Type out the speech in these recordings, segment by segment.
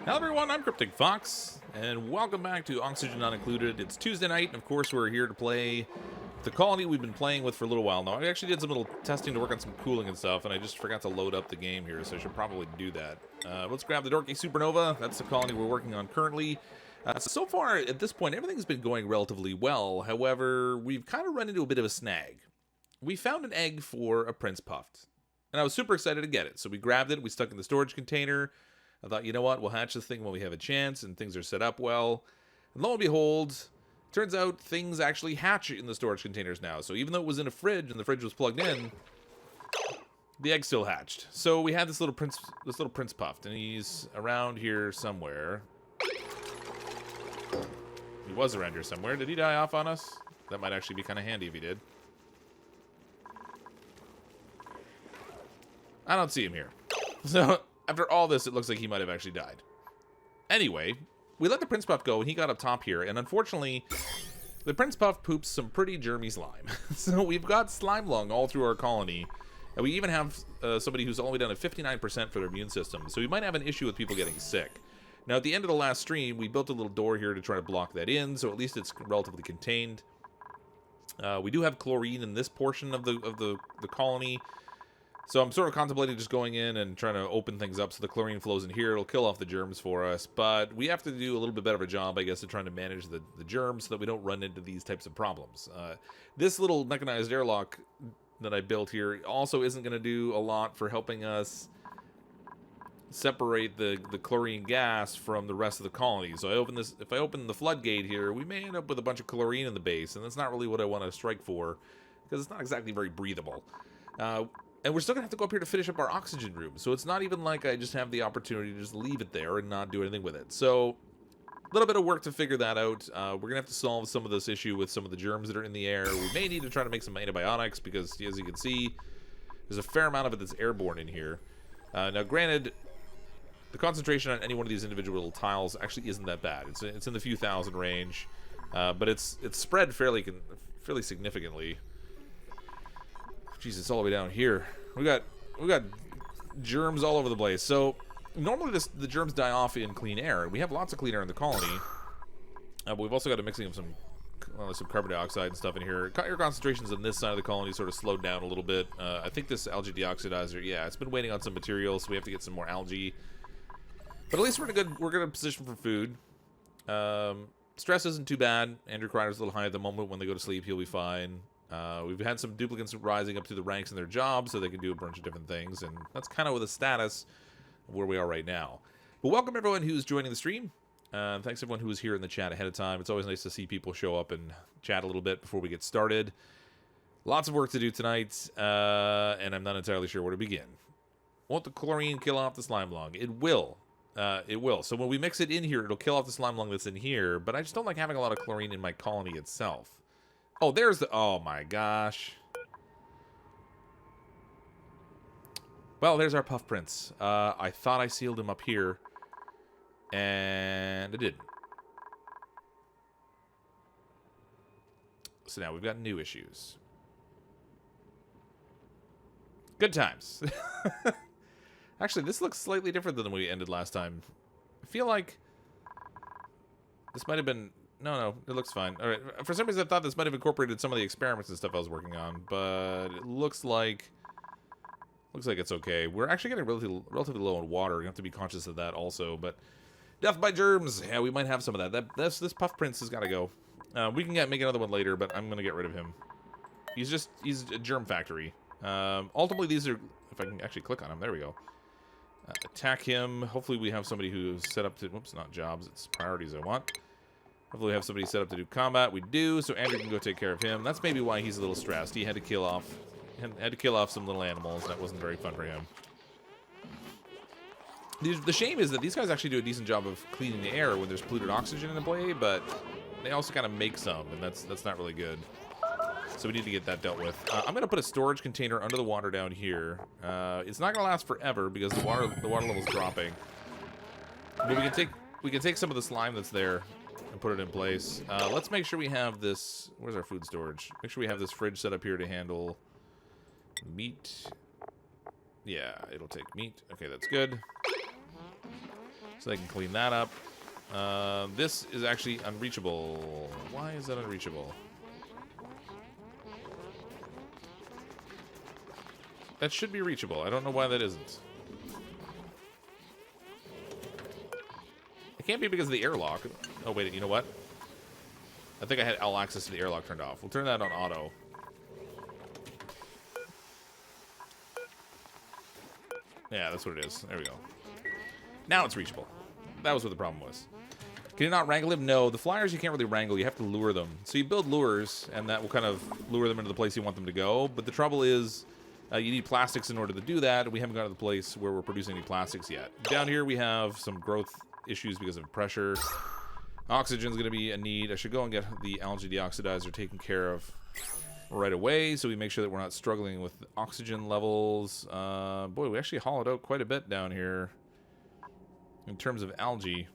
Hello everyone, I'm CrypticFox, and welcome back to Oxygen Not Included. It's Tuesday night, and of course we're here to play the colony we've been playing with for a little while now. I actually did some little testing to work on some cooling and stuff, and I just forgot to load up the game here, so I should probably do that. Let's grab the Dorky Supernova. That's the colony we're working on currently. So far, at this point, everything's been going relatively well. However, we've kind of run into a bit of a snag. We found an egg for a Prince Puft, and I was super excited to get it. So we grabbed it, we stuck it in the storage container. I thought, you know what, we'll hatch this thing when we have a chance and things are set up well. And lo and behold, turns out things actually hatch in the storage containers now. So even though it was in a fridge and the fridge was plugged in, the egg still hatched. So we had this little Prince Puft, and he's around here somewhere. He was around here somewhere. Did he die off on us? That might actually be kind of handy if he did. I don't see him here. So after all this, it looks like he might have actually died. Anyway, we let the Prince Puff go, and he got up top here. And unfortunately, the Prince Puff poops some pretty germy slime. So we've got slime lung all through our colony. And we even have somebody who's all the way down to 59% for their immune system. So we might have an issue with people getting sick. Now, at the end of the last stream, we built a little door here to try to block that in. So at least it's relatively contained. We do have chlorine in this portion of the colony. So I'm sort of contemplating just going in and trying to open things up so the chlorine flows in here. It'll kill off the germs for us. But we have to do a little bit better of a job, I guess, of trying to manage the germs so that we don't run into these types of problems. This little mechanized airlock that I built here also isn't going to do a lot for helping us separate the chlorine gas from the rest of the colony. So if I open the floodgate here, we may end up with a bunch of chlorine in the base. And that's not really what I want to strike for, because it's not exactly very breathable. And we're still going to have to go up here to finish up our oxygen room. So it's not even like I just have the opportunity to just leave it there and not do anything with it. So a little bit of work to figure that out. We're going to have to solve some of this issue with some of the germs that are in the air. We may need to try to make some antibiotics because, as you can see, there's a fair amount of it that's airborne in here. Now, granted, the concentration on any one of these individual tiles actually isn't that bad. It's in the few thousand range, but it's spread fairly significantly. Jeez, it's all the way down here. We got germs all over the place. So normally the germs die off in clean air. We have lots of clean air in the colony, but we've also got a mixing of some carbon dioxide and stuff in here. Air concentrations on this side of the colony sort of slowed down a little bit. I think this algae deoxidizer, yeah, it's been waiting on some materials, so we have to get some more algae. But at least we're in a good position for food. Stress isn't too bad. Andrew Kreider's a little high at the moment. When they go to sleep, he'll be fine. We've had some duplicates rising up through the ranks in their jobs so they can do a bunch of different things, and that's kind of the status of where we are right now. But welcome everyone who's joining the stream. Thanks everyone who was here in the chat ahead of time. It's always nice to see people show up and chat a little bit before we get started. Lots of work to do tonight, and I'm not entirely sure where to begin. Won't the chlorine kill off the slime lung? It will. It will. So when we mix it in here, it'll kill off the slime lung that's in here, but I just don't like having a lot of chlorine in my colony itself. Oh, there's the... Oh, my gosh. Well, there's our Puff Prince. I thought I sealed him up here, and I didn't. So now we've got new issues. Good times. Actually, this looks slightly different than we ended last time. I feel like this might have been... No, it looks fine. All right. For some reason, I thought this might have incorporated some of the experiments and stuff I was working on, but it looks like it's okay. We're actually getting relatively low on water. You have to be conscious of that also. But death by germs. Yeah, we might have some of that. This Puff Prince has got to go. We can make another one later, but I'm gonna get rid of him. He's a germ factory. Ultimately, these are. If I can actually click on him, there we go. Attack him. Hopefully, we have somebody who's set up to. Whoops, not jobs. It's priorities I want. Hopefully we have somebody set up to do combat. We do, so Andrew can go take care of him. That's maybe why he's a little stressed. He had to kill off some little animals. That wasn't very fun for him. The shame is that these guys actually do a decent job of cleaning the air when there's polluted oxygen in the play, but they also kind of make some, and that's not really good. So we need to get that dealt with. I'm going to put a storage container under the water down here. It's not going to last forever because the water level's dropping. But we can take some of the slime that's there and put it in place. Let's make sure we have this... Where's our food storage? Make sure we have this fridge set up here to handle meat. Yeah, it'll take meat. Okay, that's good. So they can clean that up. This is actually unreachable. Why is that unreachable? That should be reachable. I don't know why that isn't. It can't be because of the airlock. Oh, wait, you know what? I think I had all access to the airlock turned off. We'll turn that on auto. Yeah, that's what it is. There we go. Now it's reachable. That was what the problem was. Can you not wrangle him? No. The flyers you can't really wrangle. You have to lure them. So you build lures, and that will kind of lure them into the place you want them to go. But the trouble is, you need plastics in order to do that. We haven't got to the place where we're producing any plastics yet. Down here we have some growth issues because of pressure. Oxygen's going to be a need. I should go and get the algae deoxidizer taken care of right away, so we make sure that we're not struggling with oxygen levels. Boy, we actually hollowed out quite a bit down here in terms of algae.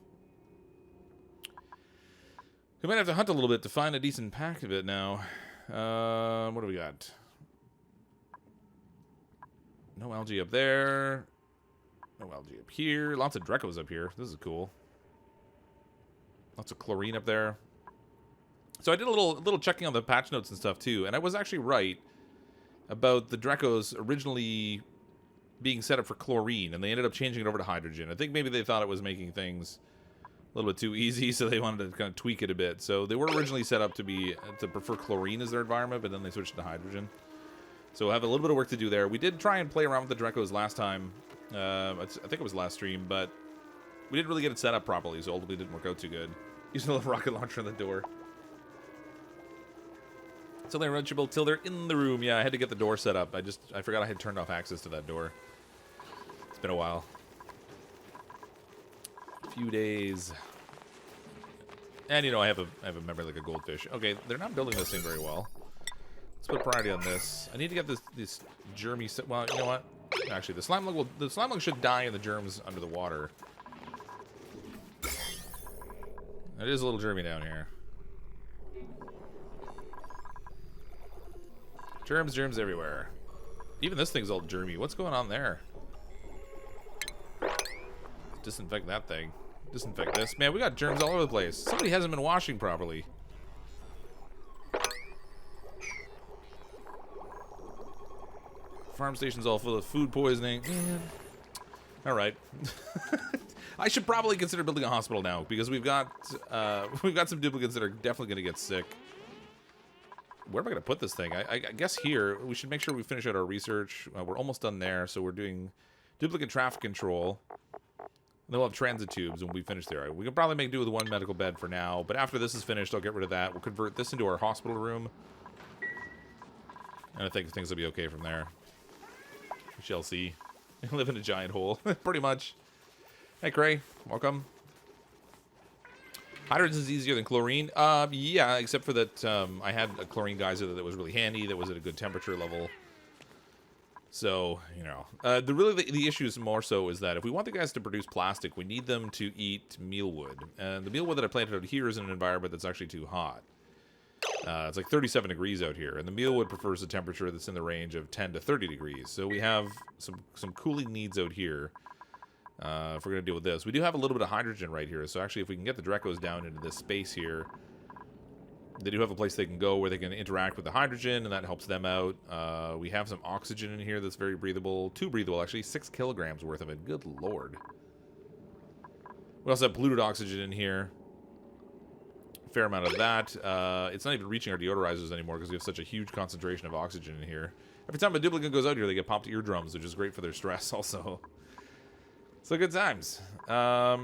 We might have to hunt a little bit to find a decent pack of it now. What do we got? No algae up there. No algae up here. Lots of Drecos up here. This is cool. Lots of chlorine up there. So I did a little checking on the patch notes and stuff too, and I was actually right about the Drecos originally being set up for chlorine, and they ended up changing it over to hydrogen. I think maybe they thought it was making things a little bit too easy, so they wanted to kind of tweak it a bit. So they were originally set up to prefer chlorine as their environment, but then they switched to hydrogen. So we'll have a little bit of work to do there. We did try and play around with the Drecos last time. I think it was last stream, but we didn't really get it set up properly, so ultimately it didn't work out too good. Using a little rocket launcher on the door. So they're reachable till they're in the room. Yeah, I had to get the door set up. I forgot I had turned off access to that door. It's been a while. A few days. And you know, I have a memory like a goldfish. Okay, they're not building this thing very well. Let's put priority on this. I need to get this germy set. Well, you know what? Actually, the slime lung should die in the germs under the water. It is a little germy down here. Germs everywhere. Even this thing's all germy. What's going on there? Disinfect that thing. Disinfect this. Man, we got germs all over the place. Somebody hasn't been washing properly. Farm station's all full of food poisoning. Man. All right. I should probably consider building a hospital now because we've got some duplicates that are definitely going to get sick. Where am I going to put this thing? I guess here. We should make sure we finish out our research. We're almost done there, so we're doing duplicate traffic control. Then we'll have transit tubes when we finish there. We can probably make do with one medical bed for now, but after this is finished, I'll get rid of that. We'll convert this into our hospital room. And I think things will be okay from there. We shall see. Live in a giant hole, pretty much. Hey, Cray. Welcome. Hydrogen is easier than chlorine. Yeah, except for that I had a chlorine geyser that was really handy, that was at a good temperature level. So, you know, the issue is more so is that if we want the guys to produce plastic, we need them to eat mealwood. And the mealwood that I planted out here is in an environment that's actually too hot. It's like 37 degrees out here, and the mealwood prefers a temperature that's in the range of 10 to 30 degrees. So we have some cooling needs out here. If we're going to deal with this. We do have a little bit of hydrogen right here, so actually if we can get the Drecos down into this space here, they do have a place they can go where they can interact with the hydrogen, and that helps them out. We have some oxygen in here that's very breathable. Too breathable, actually. 6 kilograms worth of it. Good lord. We also have polluted oxygen in here. A fair amount of that. It's not even reaching our deodorizers anymore because we have such a huge concentration of oxygen in here. Every time a duplicate goes out here, they get popped eardrums, which is great for their stress also. So good times. Yeah,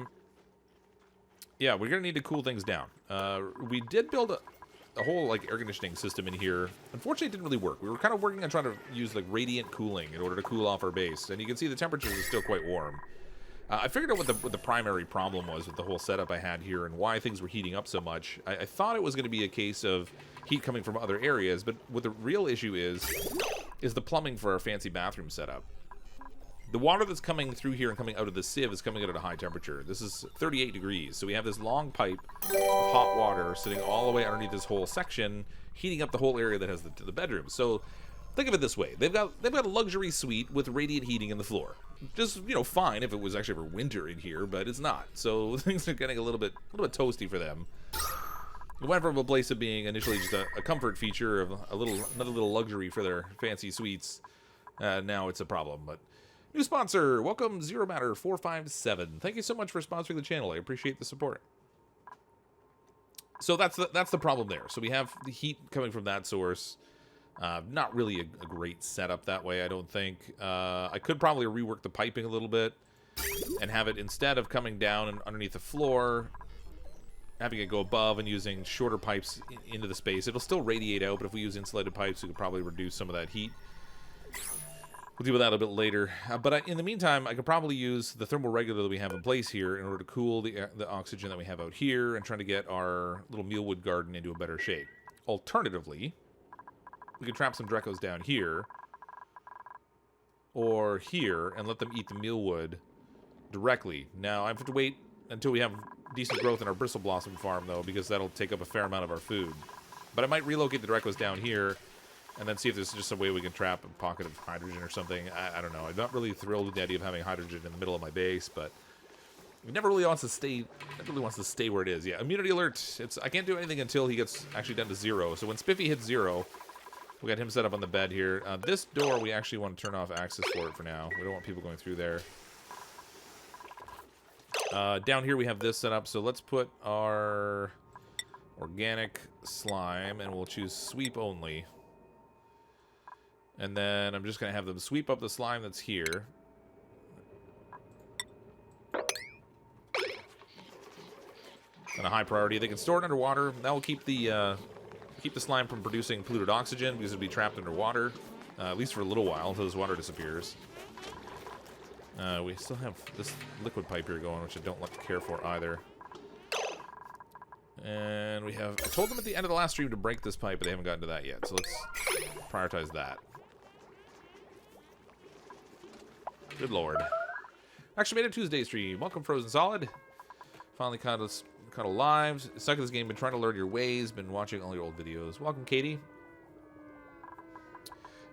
we're gonna need to cool things down. We did build a whole like air conditioning system in here. Unfortunately, it didn't really work. We were kind of working on trying to use like radiant cooling in order to cool off our base, and you can see the temperatures are still quite warm. I figured out what the primary problem was with the whole setup I had here and why things were heating up so much. I thought it was going to be a case of heat coming from other areas, but what the real issue is the plumbing for our fancy bathroom setup. The water that's coming through here and coming out of the sieve is coming out at a high temperature. This is 38 degrees, so we have this long pipe of hot water sitting all the way underneath this whole section, heating up the whole area that has the bedroom. So Think of it this way: they've got a luxury suite with radiant heating in the floor. Just, you know, fine if it was actually ever winter in here, but it's not. So things are getting a little bit toasty for them. It went from a place of being initially just a comfort feature of another little luxury for their fancy suites. Now it's a problem. But new sponsor, welcome Zero Matter 457. Thank you so much for sponsoring the channel. I appreciate the support. So that's the problem there. So we have the heat coming from that source. Not really a great setup that way, I don't think. I could probably rework the piping a little bit and have it, instead of coming down and underneath the floor, having it go above and using shorter pipes into the space. It'll still radiate out, but if we use insulated pipes, we could probably reduce some of that heat. We'll deal with that a bit later. But in the meantime, I could probably use the thermal regulator that we have in place here in order to cool the oxygen that we have out here and trying to get our little mealwood garden into a better shape. Alternatively, we could trap some Drecos down here or here and let them eat the mealwood directly. Now, I have to wait until we have decent growth in our Bristle Blossom farm, though, because that'll take up a fair amount of our food. But I might relocate the Drecos down here and then see if there's just a way we can trap a pocket of hydrogen or something. I don't know. I'm not really thrilled with the idea of having hydrogen in the middle of my base, but it never really wants to stay. It really wants to stay where it is. Yeah, immunity alert. I can't do anything until he gets actually down to 0. So when Spiffy hits 0, we got him set up on the bed here. This door, we actually want to turn off access for it for now. We don't want people going through there. Down here we have this set up, so let's put our organic slime, and we'll choose sweep only. And then I'm just going to have them sweep up the slime that's here. And a high priority. They can store it underwater. That will keep the slime from producing polluted oxygen because it'll be trapped underwater, at least for a little while until this water disappears. We still have this liquid pipe here going, which I don't care for either. And we have... I told them at the end of the last stream to break this pipe, but they haven't gotten to that yet, so let's prioritize that. Good lord. Actually made a Tuesday stream. Welcome, Frozen Solid. Finally caught alive. Stuck in this game, been trying to learn your ways, been watching all your old videos. Welcome, Katie.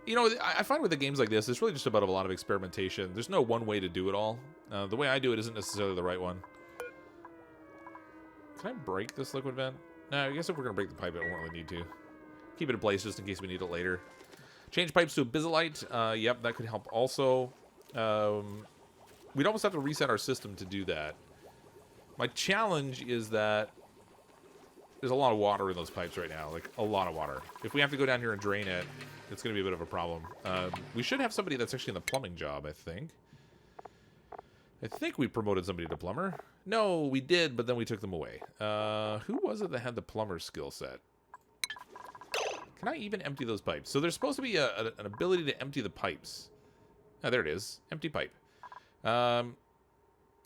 You know, I find with the games like this, it's really just about a lot of experimentation. There's no one way to do it all. The way I do it isn't necessarily the right one. Can I break this liquid vent? No, I guess if we're going to break the pipe, I won't really need to. Keep it in place just in case we need it later. Change pipes to abyssalite. Yep, that could help also. We'd almost have to reset our system to do that. My challenge is that there's a lot of water in those pipes right now. Like, a lot of water. If we have to go down here and drain it, it's going to be a bit of a problem. We should have somebody that's actually in the plumbing job, I think. I think we promoted somebody to plumber. No, we did, but then we took them away. Who was it that had the plumber skill set? Can I even empty those pipes? So there's supposed to be an ability to empty the pipes. Oh, there it is. Empty pipe.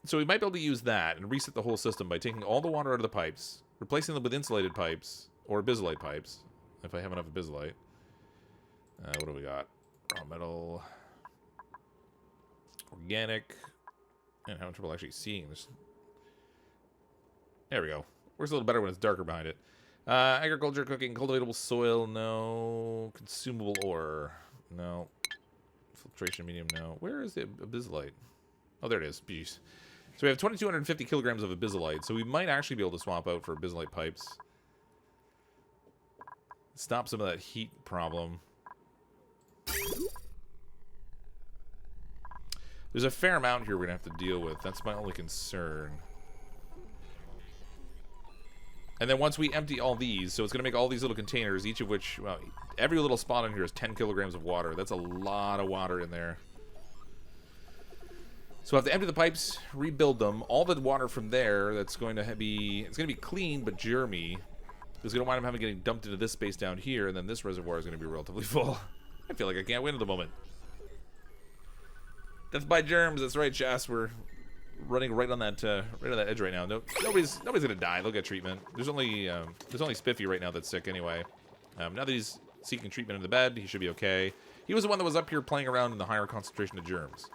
So we might be able to use that and reset the whole system by taking all the water out of the pipes, replacing them with insulated pipes, or abyssalite pipes, if I have enough abyssalite. What do we got? Raw metal. Organic. And having trouble actually seeing this. There we go. Works a little better when it's darker behind it. Agriculture, cooking, cultivatable soil, no. Consumable ore, no. Filtration medium, no. Where is the abyssalite? Oh, there it is. Jeez. So we have 2,250 kilograms of abyssalite, so we might actually be able to swap out for abyssalite pipes. Stop some of that heat problem. There's a fair amount here we're going to have to deal with. That's my only concern. And then once we empty all these, so it's going to make all these little containers, each of which, well, every little spot in here is 10 kilograms of water. That's a lot of water in there. So I have to empty the pipes, rebuild them. All the water from there that's going to be, it's going to be clean but germy. It's going to wind up getting dumped into this space down here, and then this reservoir is going to be relatively full. I feel like I can't win at the moment. Death by germs. That's right, Chas. We're running right on that edge right now. Nobody's gonna die. They'll get treatment. There's only Spiffy right now that's sick anyway. Now that he's seeking treatment in the bed, he should be okay. He was the one that was up here playing around in the higher concentration of germs.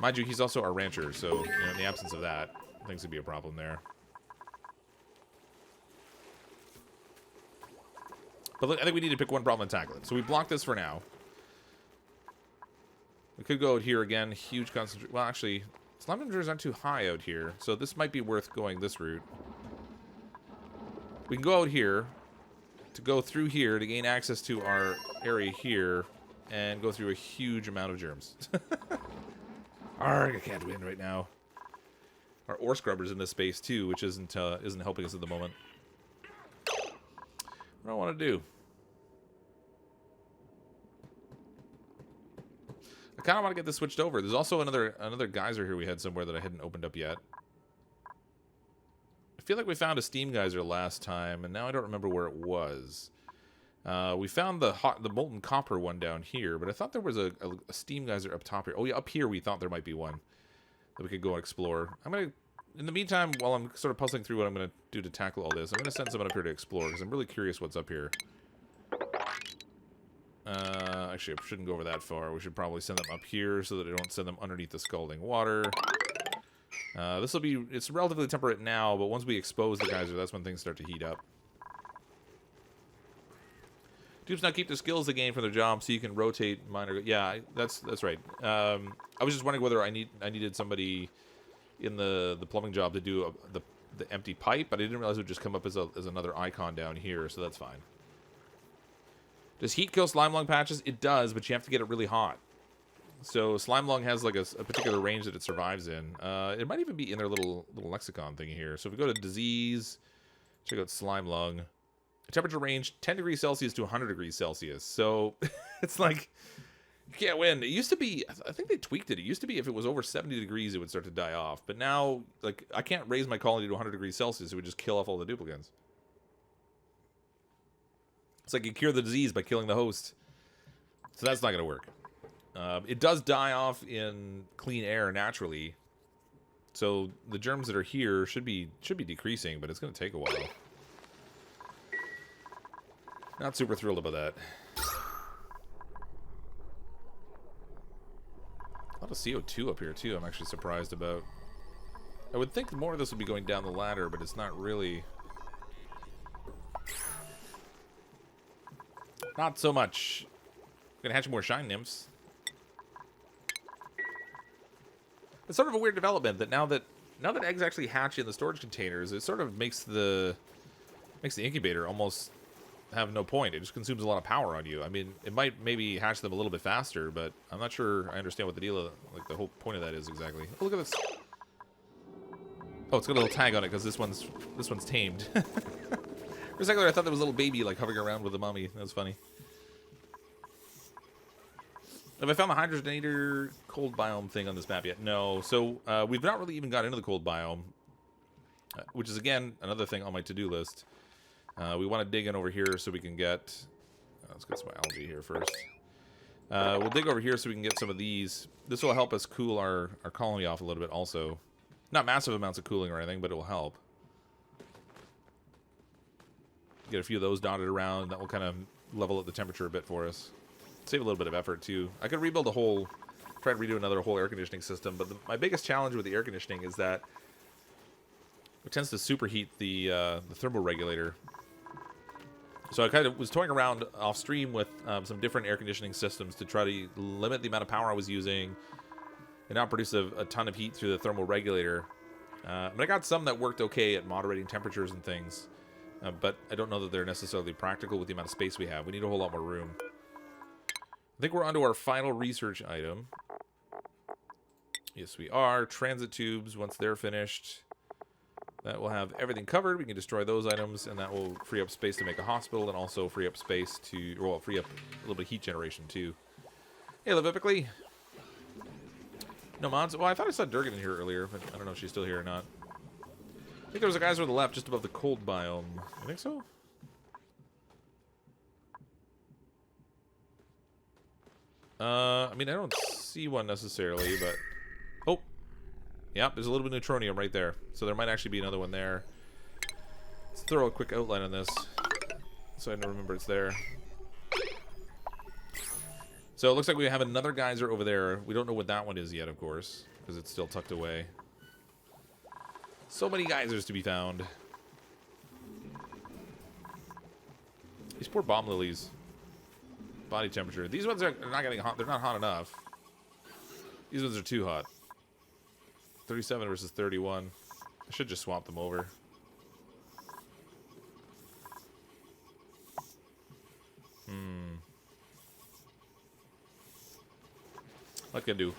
Mind you, he's also our rancher, so in the absence of that, things could be a problem there. But look, I think we need to pick one problem and tackle it. So we block this for now. We could go out here again. Huge concentration. Well, actually, slime temperatures aren't too high out here. So this might be worth going this route. We can go out here to go through here to gain access to our area here and go through a huge amount of germs. Arrgh, I can't win right now. Our ore scrubber's in this space too, which isn't helping us at the moment. What do I want to do? I kind of want to get this switched over. There's also another geyser here we had somewhere that I hadn't opened up yet. I feel like we found a steam geyser last time, and now I don't remember where it was. We found the molten copper one down here, but I thought there was a steam geyser up top here. Oh yeah, up here we thought there might be one that we could go and explore. In the meantime, while I'm sort of puzzling through what I'm gonna do to tackle all this, I'm gonna send someone up here to explore because I'm really curious what's up here. Actually, I shouldn't go over that far. We should probably send them up here so that I don't send them underneath the scalding water. It's relatively temperate now, but once we expose the geyser, that's when things start to heat up. Dupes now keep the skills they gain from their job so you can rotate minor. Yeah, that's right. I was just wondering whether I needed somebody in the plumbing job to do the empty pipe, but I didn't realize it would just come up as another icon down here, so that's fine. Does heat kill slime lung patches? It does, but you have to get it really hot. So slime lung has like a particular range that it survives in. It might even be in their little lexicon thingy here. So if we go to disease, check out slime lung. Temperature range 10 degrees Celsius to 100 degrees Celsius. So it's like you can't win. It used to be, I think they tweaked it. It used to be if it was over 70 degrees, it would start to die off. But now, like, I can't raise my colony to 100 degrees Celsius. It would just kill off all the duplicants. It's like you cure the disease by killing the host. So that's not going to work. It does die off in clean air naturally. So the germs that are here should be decreasing, but it's going to take a while. Not super thrilled about that. A lot of CO2 up here too, I'm actually surprised about. I would think more of this would be going down the ladder, but it's not really. Not so much. I'm gonna hatch more shine nymphs. It's sort of a weird development that now that eggs actually hatch in the storage containers, it sort of makes the incubator almost have no point. It just consumes a lot of power on you. I mean, it might maybe hatch them a little bit faster, but I'm not sure I understand what the deal, like the whole point of that is exactly. Oh, look at this. Oh, it's got a little tag on it because this one's tamed. For a second there, I thought there was a little baby like hovering around with the mommy. That was funny. Have I found the hydrogenator cold biome thing on this map yet? No. So we've not really even got into the cold biome, which is again another thing on my to-do list. We want to dig in over here so we can get. Let's get some algae here first. We'll dig over here so we can get some of these. This will help us cool our colony off a little bit also. Not massive amounts of cooling or anything, but it will help. Get a few of those dotted around. That will kind of level up the temperature a bit for us. Save a little bit of effort too. I could rebuild try to redo another whole air conditioning system, but my biggest challenge with the air conditioning is that it tends to superheat the thermal regulator. So I kind of was toying around off stream with some different air conditioning systems to try to limit the amount of power I was using and not produce a ton of heat through the thermal regulator. But I got some that worked okay at moderating temperatures and things, but I don't know that they're necessarily practical with the amount of space we have. We need a whole lot more room. I think we're onto our final research item. Yes, we are. Transit tubes, once they're finished, that will have everything covered. We can destroy those items, and that will free up space to make a hospital, and also free up space to, well, free up a little bit of heat generation, too. Hey, live epically. No mods? Well, I thought I saw Durgan in here earlier, but I don't know if she's still here or not. I think there was a geyser on the left, just above the cold biome. I think so? I mean, I don't see one necessarily, but... Oh! Yep, there's a little bit of neutronium right there. So there might actually be another one there. Let's throw a quick outline on this, so I don't remember it's there. So it looks like we have another geyser over there. We don't know what that one is yet, of course, because it's still tucked away. So many geysers to be found. These poor bomb lilies. Body temperature. These ones are not getting hot. They're not hot enough. These ones are too hot. 37 versus 31. I should just swap them over. What can I do?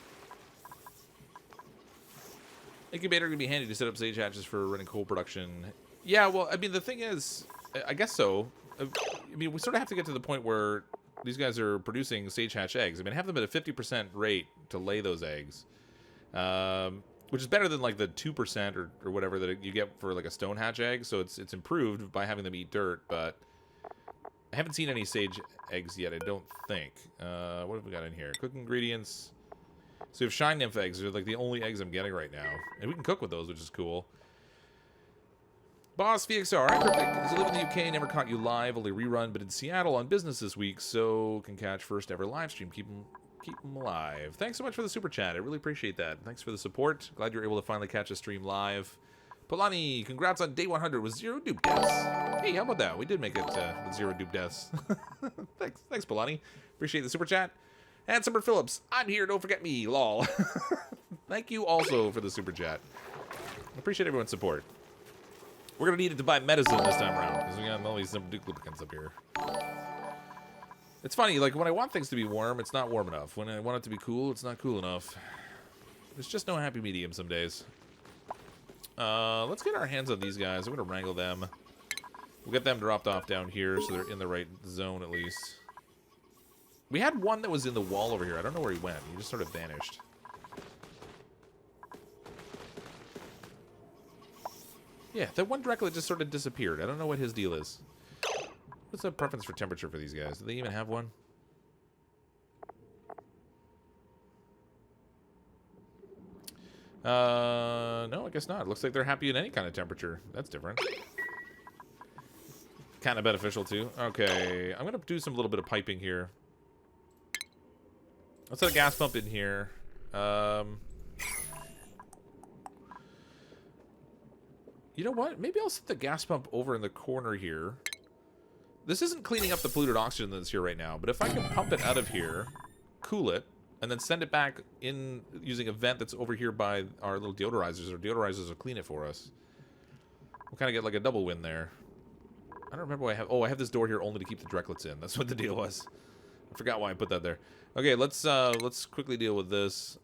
Incubator can be handy to set up sage hatches for running coal production. Yeah, well, I mean, the thing is, I guess so. I mean, we sort of have to get to the point where these guys are producing sage hatch eggs. I mean, have them at a 50% rate to lay those eggs. Which is better than like the 2% or whatever that you get for like a stone hatch egg. So it's improved by having them eat dirt, but I haven't seen any sage eggs yet, I don't think. What have we got in here? Cook ingredients. So we have shine nymph eggs. They're like the only eggs I'm getting right now. And we can cook with those, which is cool. Boss VXR. Hi, Cryptic. I live in the UK, never caught you live, only rerun, but in Seattle on business this week, so can catch first ever live stream. Keep them alive. Thanks so much for the super chat. I really appreciate that. Thanks for the support. Glad you're able to finally catch a stream live. Polani, congrats on day 100 with 0 dupe deaths. Hey, how about that? We did make it with 0 dupe deaths. Thanks, Polani. Appreciate the super chat. And Summer Phillips, I'm here, don't forget me, lol. Thank you also for the super chat. Appreciate everyone's support. We're going to need it to buy medicine this time around, because we got all these duplicants up here. It's funny, like, when I want things to be warm, it's not warm enough. When I want it to be cool, it's not cool enough. There's just no happy medium some days. Let's get our hands on these guys. I'm going to wrangle them. We'll get them dropped off down here, so they're in the right zone at least. We had one that was in the wall over here. I don't know where he went. He just sort of vanished. Yeah, that one Dracula just sort of disappeared. I don't know what his deal is. What's the preference for temperature for these guys? Do they even have one? No, I guess not. Looks like they're happy in any kind of temperature. That's different. Kind of beneficial, too. Okay, I'm going to do some little bit of piping here. Let's set a gas pump in here. You know what? Maybe I'll set the gas pump over in the corner here. This isn't cleaning up the polluted oxygen that's here right now, but if I can pump it out of here, cool it, and then send it back in using a vent that's over here by our little deodorizers, or deodorizers will clean it for us. We'll kind of get like a double win there. I don't remember what I have. Oh, I have this door here only to keep the Drecklets in. That's what the deal was. I forgot why I put that there. Okay, let's quickly deal with this.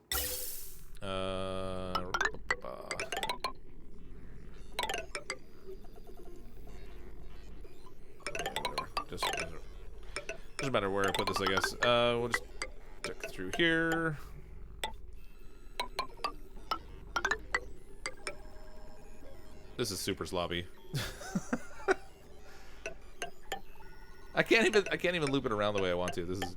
Doesn't matter where I put this, I guess. We'll just check through here. This is super sloppy. I can't even loop it around the way I want to. This is.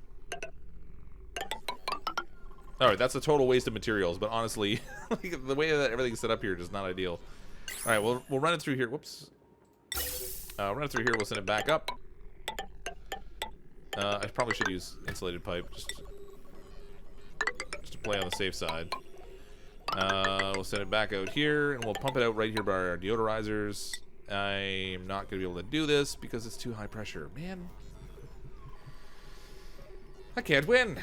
All right, that's a total waste of materials. But honestly, like, the way that everything's set up here is not ideal. All right, we'll run it through here. Whoops. Run it through here. We'll send it back up. I probably should use insulated pipe just to play on the safe side. We'll send it back out here, and we'll pump it out right here by our deodorizers. I'm not going to be able to do this because it's too high pressure. Man. I can't win.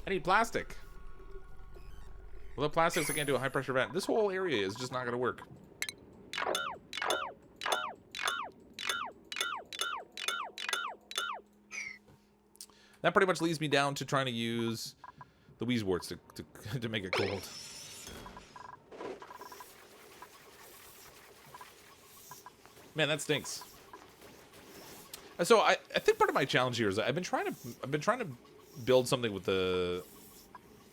I need plastic. Without plastics, I can't do a high pressure vent. This whole area is just not going to work. That pretty much leads me down to trying to use the Wheezeworts to make it cold. Man, that stinks. So I think part of my challenge here is I've been trying to build something with the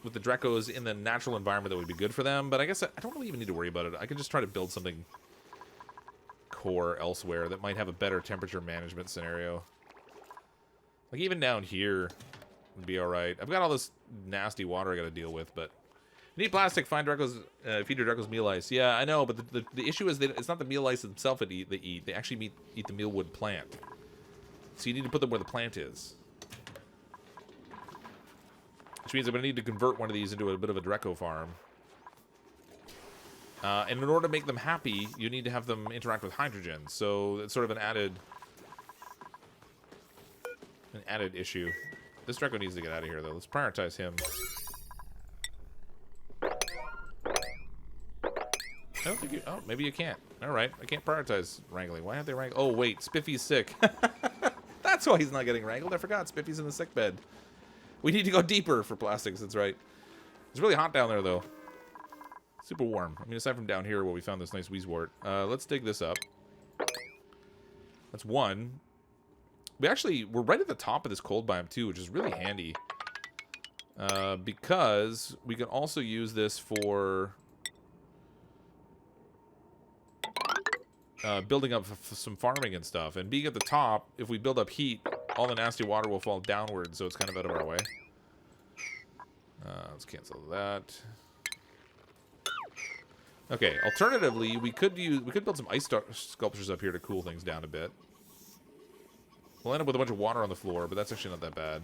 Drecos in the natural environment that would be good for them, but I guess I don't really even need to worry about it. I can just try to build something core elsewhere that might have a better temperature management scenario. Like even down here would be all right. I've got all this nasty water I got to deal with, but you need plastic. Find Drecos, feed your Drecos meal ice. Yeah, I know, but the issue is that it's not the meal ice itself that they eat. They actually eat the mealwood plant. So you need to put them where the plant is. Which means I'm going to need to convert one of these into a bit of a Dreco farm. And in order to make them happy, you need to have them interact with hydrogen. So it's sort of an added issue. This Draco needs to get out of here, though. Let's prioritize him. I don't think you... Oh, maybe you can't. All right. I can't prioritize wrangling. Why aren't they wrangling? Oh, wait. Spiffy's sick. That's why he's not getting wrangled. I forgot. Spiffy's in the sick bed. We need to go deeper for plastics. That's right. It's really hot down there, though. Super warm. I mean, aside from down here where we found this nice Weezewort. Let's dig this up. That's one. We're right at the top of this cold biome, too, which is really handy. Because we can also use this for... building up some farming and stuff. And being at the top, if we build up heat, all the nasty water will fall downward, so it's kind of out of our way. Let's cancel that. Okay, alternatively, we could build some ice sculptures up here to cool things down a bit. We'll end up with a bunch of water on the floor, but that's actually not that bad.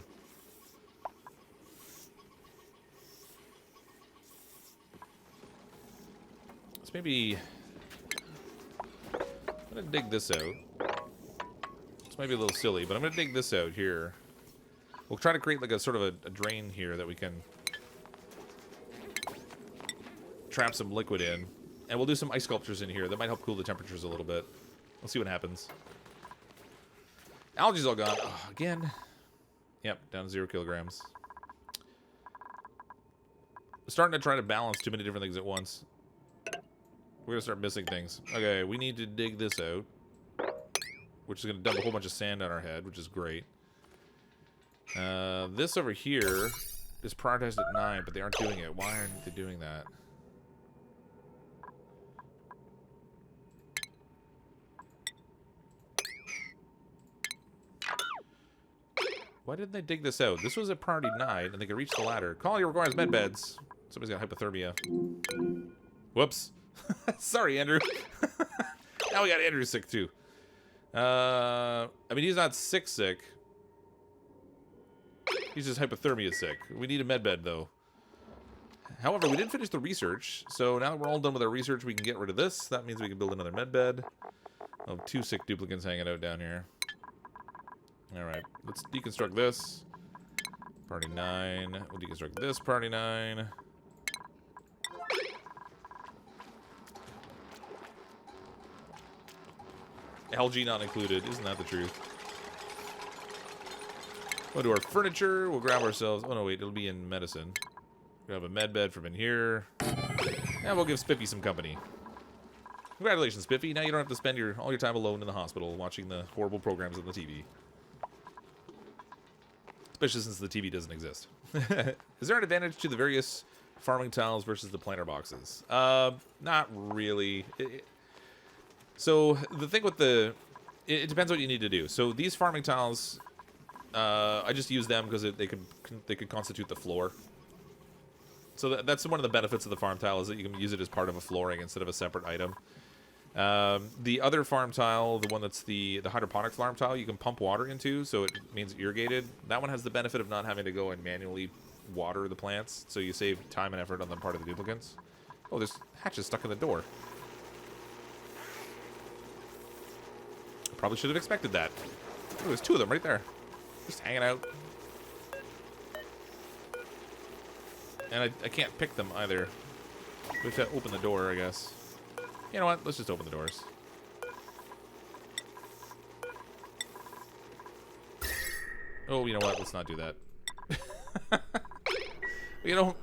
Let's maybe... I'm going to dig this out. This might be a little silly, but I'm going to dig this out here. We'll try to create like a sort of a drain here that we can trap some liquid in. And we'll do some ice sculptures in here. That might help cool the temperatures a little bit. We'll see what happens. Algae's all gone. Oh, again. Yep, down to 0 kilograms. I'm starting to try to balance too many different things at once. We're going to start missing things. Okay, we need to dig this out. Which is going to dump a whole bunch of sand on our head, which is great. This over here is prioritized at 9, but they aren't doing it. Why aren't they doing that? Why didn't they dig this out? This was at priority 9, and they could reach the ladder. Quality requires med beds. Somebody's got hypothermia. Whoops. Sorry, Andrew. Now we got Andrew sick, too. I mean, he's not sick. He's just hypothermia sick. We need a med bed, though. However, we did finish the research, so now that we're all done with our research, we can get rid of this. That means we can build another med bed. I'll have 2 sick duplicates hanging out down here. Alright, let's deconstruct this. Party 9. We'll deconstruct this, party 9. Algae not included. Isn't that the truth? We'll do our furniture. We'll grab ourselves... Oh, no, wait. It'll be in medicine. Grab a med bed from in here. And we'll give Spiffy some company. Congratulations, Spiffy. Now you don't have to spend all your time alone in the hospital watching the horrible programs on the TV. Especially since the TV doesn't exist. Is there an advantage to the various farming tiles versus the planter boxes? Not really. So the thing with it depends what you need to do. So these farming tiles, I just use them because they could constitute the floor. So that's one of the benefits of the farm tile, is that you can use it as part of a flooring instead of a separate item. The other farm tile, the one that's the hydroponic farm tile, you can pump water into, so it means irrigated. That one has the benefit of not having to go and manually water the plants, so you save time and effort on the part of the duplicants. Oh, there's hatches stuck in the door. Probably should have expected that. Oh, there's 2 of them right there. Just hanging out. And I can't pick them either. We have to open the door, I guess. You know what? Let's just open the doors. Oh, you know what? Let's not do that. You know,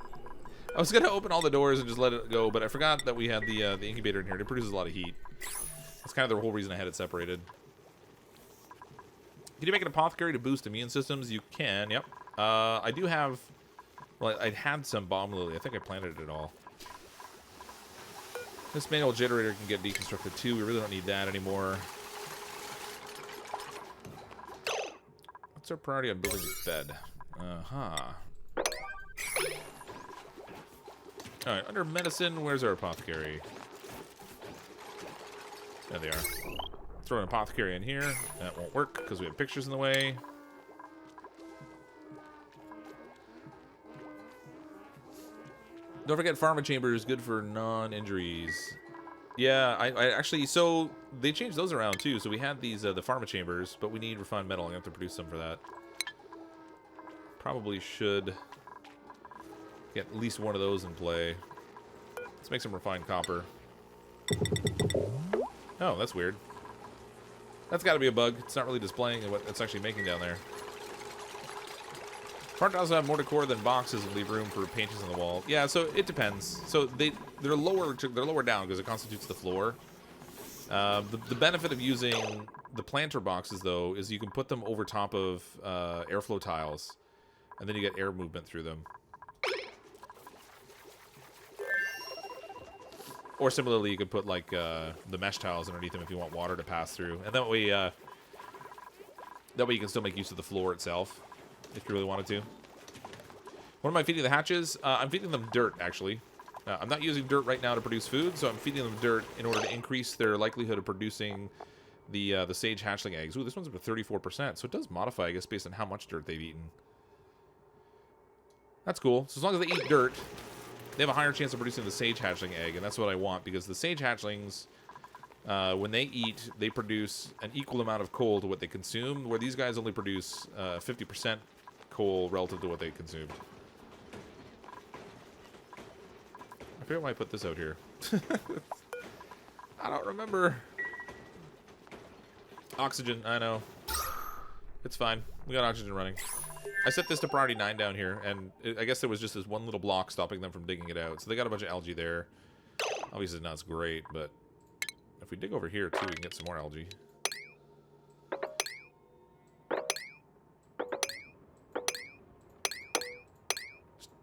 I was going to open all the doors and just let it go, but I forgot that we had the incubator in here. It produces a lot of heat. That's kind of the whole reason I had it separated. Can you make an apothecary to boost immune systems? You can, yep. I do have... Well, I had some bomb lily. I think I planted it all. This manual generator can get deconstructed too. We really don't need that anymore. What's our priority on building this bed? Alright, under medicine, where's our apothecary? There they are. Throw an apothecary in here. That won't work because we have pictures in the way. Don't forget pharma chamber is good for non-injuries. Yeah, I actually, so they changed those around too. So we had these, the pharma chambers, but we need refined metal. I have to produce some for that. Probably should get at least one of those in play. Let's make some refined copper. Oh, that's weird. That's got to be a bug. It's not really displaying what it's actually making down there. Front does have more decor than boxes and leave room for paintings on the wall. Yeah, so it depends. So they're lower down because it constitutes the floor. The benefit of using the planter boxes though is you can put them over top of airflow tiles, and then you get air movement through them. Or similarly, you could put like the mesh tiles underneath them if you want water to pass through, and that way you can still make use of the floor itself. If you really wanted to. What am I feeding the hatches? I'm feeding them dirt, actually. I'm not using dirt right now to produce food, so I'm feeding them dirt in order to increase their likelihood of producing the sage hatchling eggs. Ooh, this one's up to 34%, so it does modify, I guess, based on how much dirt they've eaten. That's cool. So as long as they eat dirt, they have a higher chance of producing the sage hatchling egg, and that's what I want, because the sage hatchlings, when they eat, they produce an equal amount of coal to what they consume, where these guys only produce 50% coal relative to what they consumed. I forget why I put this out here. I don't remember. Oxygen, I know. It's fine. We got oxygen running. I set this to priority 9 down here, and I guess there was just this one little block stopping them from digging it out. So they got a bunch of algae there. Obviously not as great, but if we dig over here too, we can get some more algae.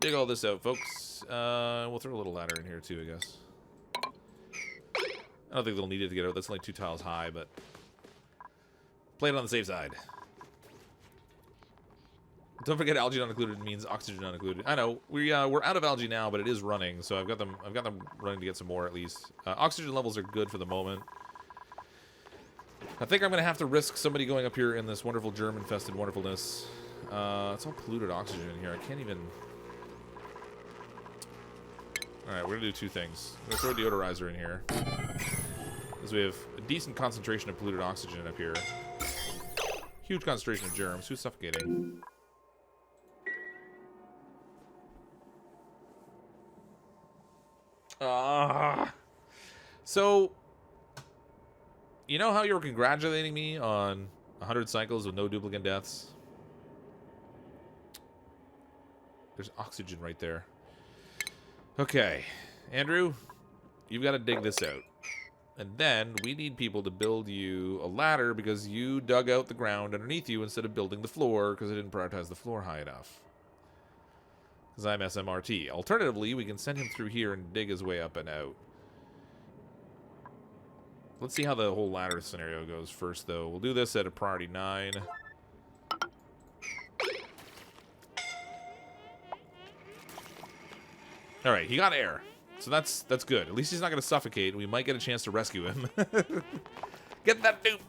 Dig all this out, folks. We'll throw a little ladder in here, too, I guess. I don't think they'll need it to get out. That's only 2 tiles high, but play it on the safe side. Don't forget, algae not included means oxygen not included. I know we're out of algae now, but it is running, so I've got them running to get some more at least. Oxygen levels are good for the moment. I think I'm gonna have to risk somebody going up here in this wonderful germ-infested wonderfulness. It's all polluted oxygen in here. I can't even. Alright, we're going to do 2 things. We're going to throw a deodorizer in here, because we have a decent concentration of polluted oxygen up here. Huge concentration of germs. Who's suffocating? So, you know how you were congratulating me on 100 cycles with no duplicate deaths? There's oxygen right there. Okay, Andrew, you've got to dig this out. And then we need people to build you a ladder because you dug out the ground underneath you instead of building the floor because I didn't prioritize the floor high enough. Because I'm SMRT. Alternatively, we can send him through here and dig his way up and out. Let's see how the whole ladder scenario goes first, though. We'll do this at a priority 9. All right, he got air, so that's good. At least he's not going to suffocate. We might get a chance to rescue him. Get that dude!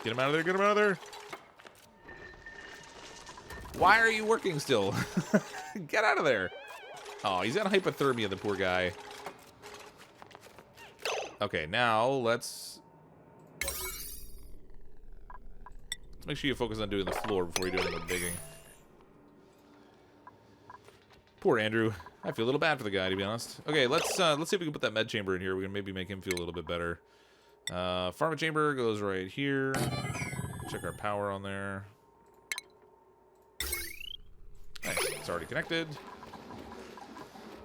Get him out of there! Get him out of there! Why are you working still? Get out of there! Oh, he's got hypothermia, the poor guy. Okay, now let's make sure you focus on doing the floor before you do any more digging. Poor Andrew. I feel a little bad for the guy, to be honest. Okay, let's see if we can put that med chamber in here. We can maybe make him feel a little bit better. Pharma chamber goes right here. Check our power on there. Nice. It's already connected.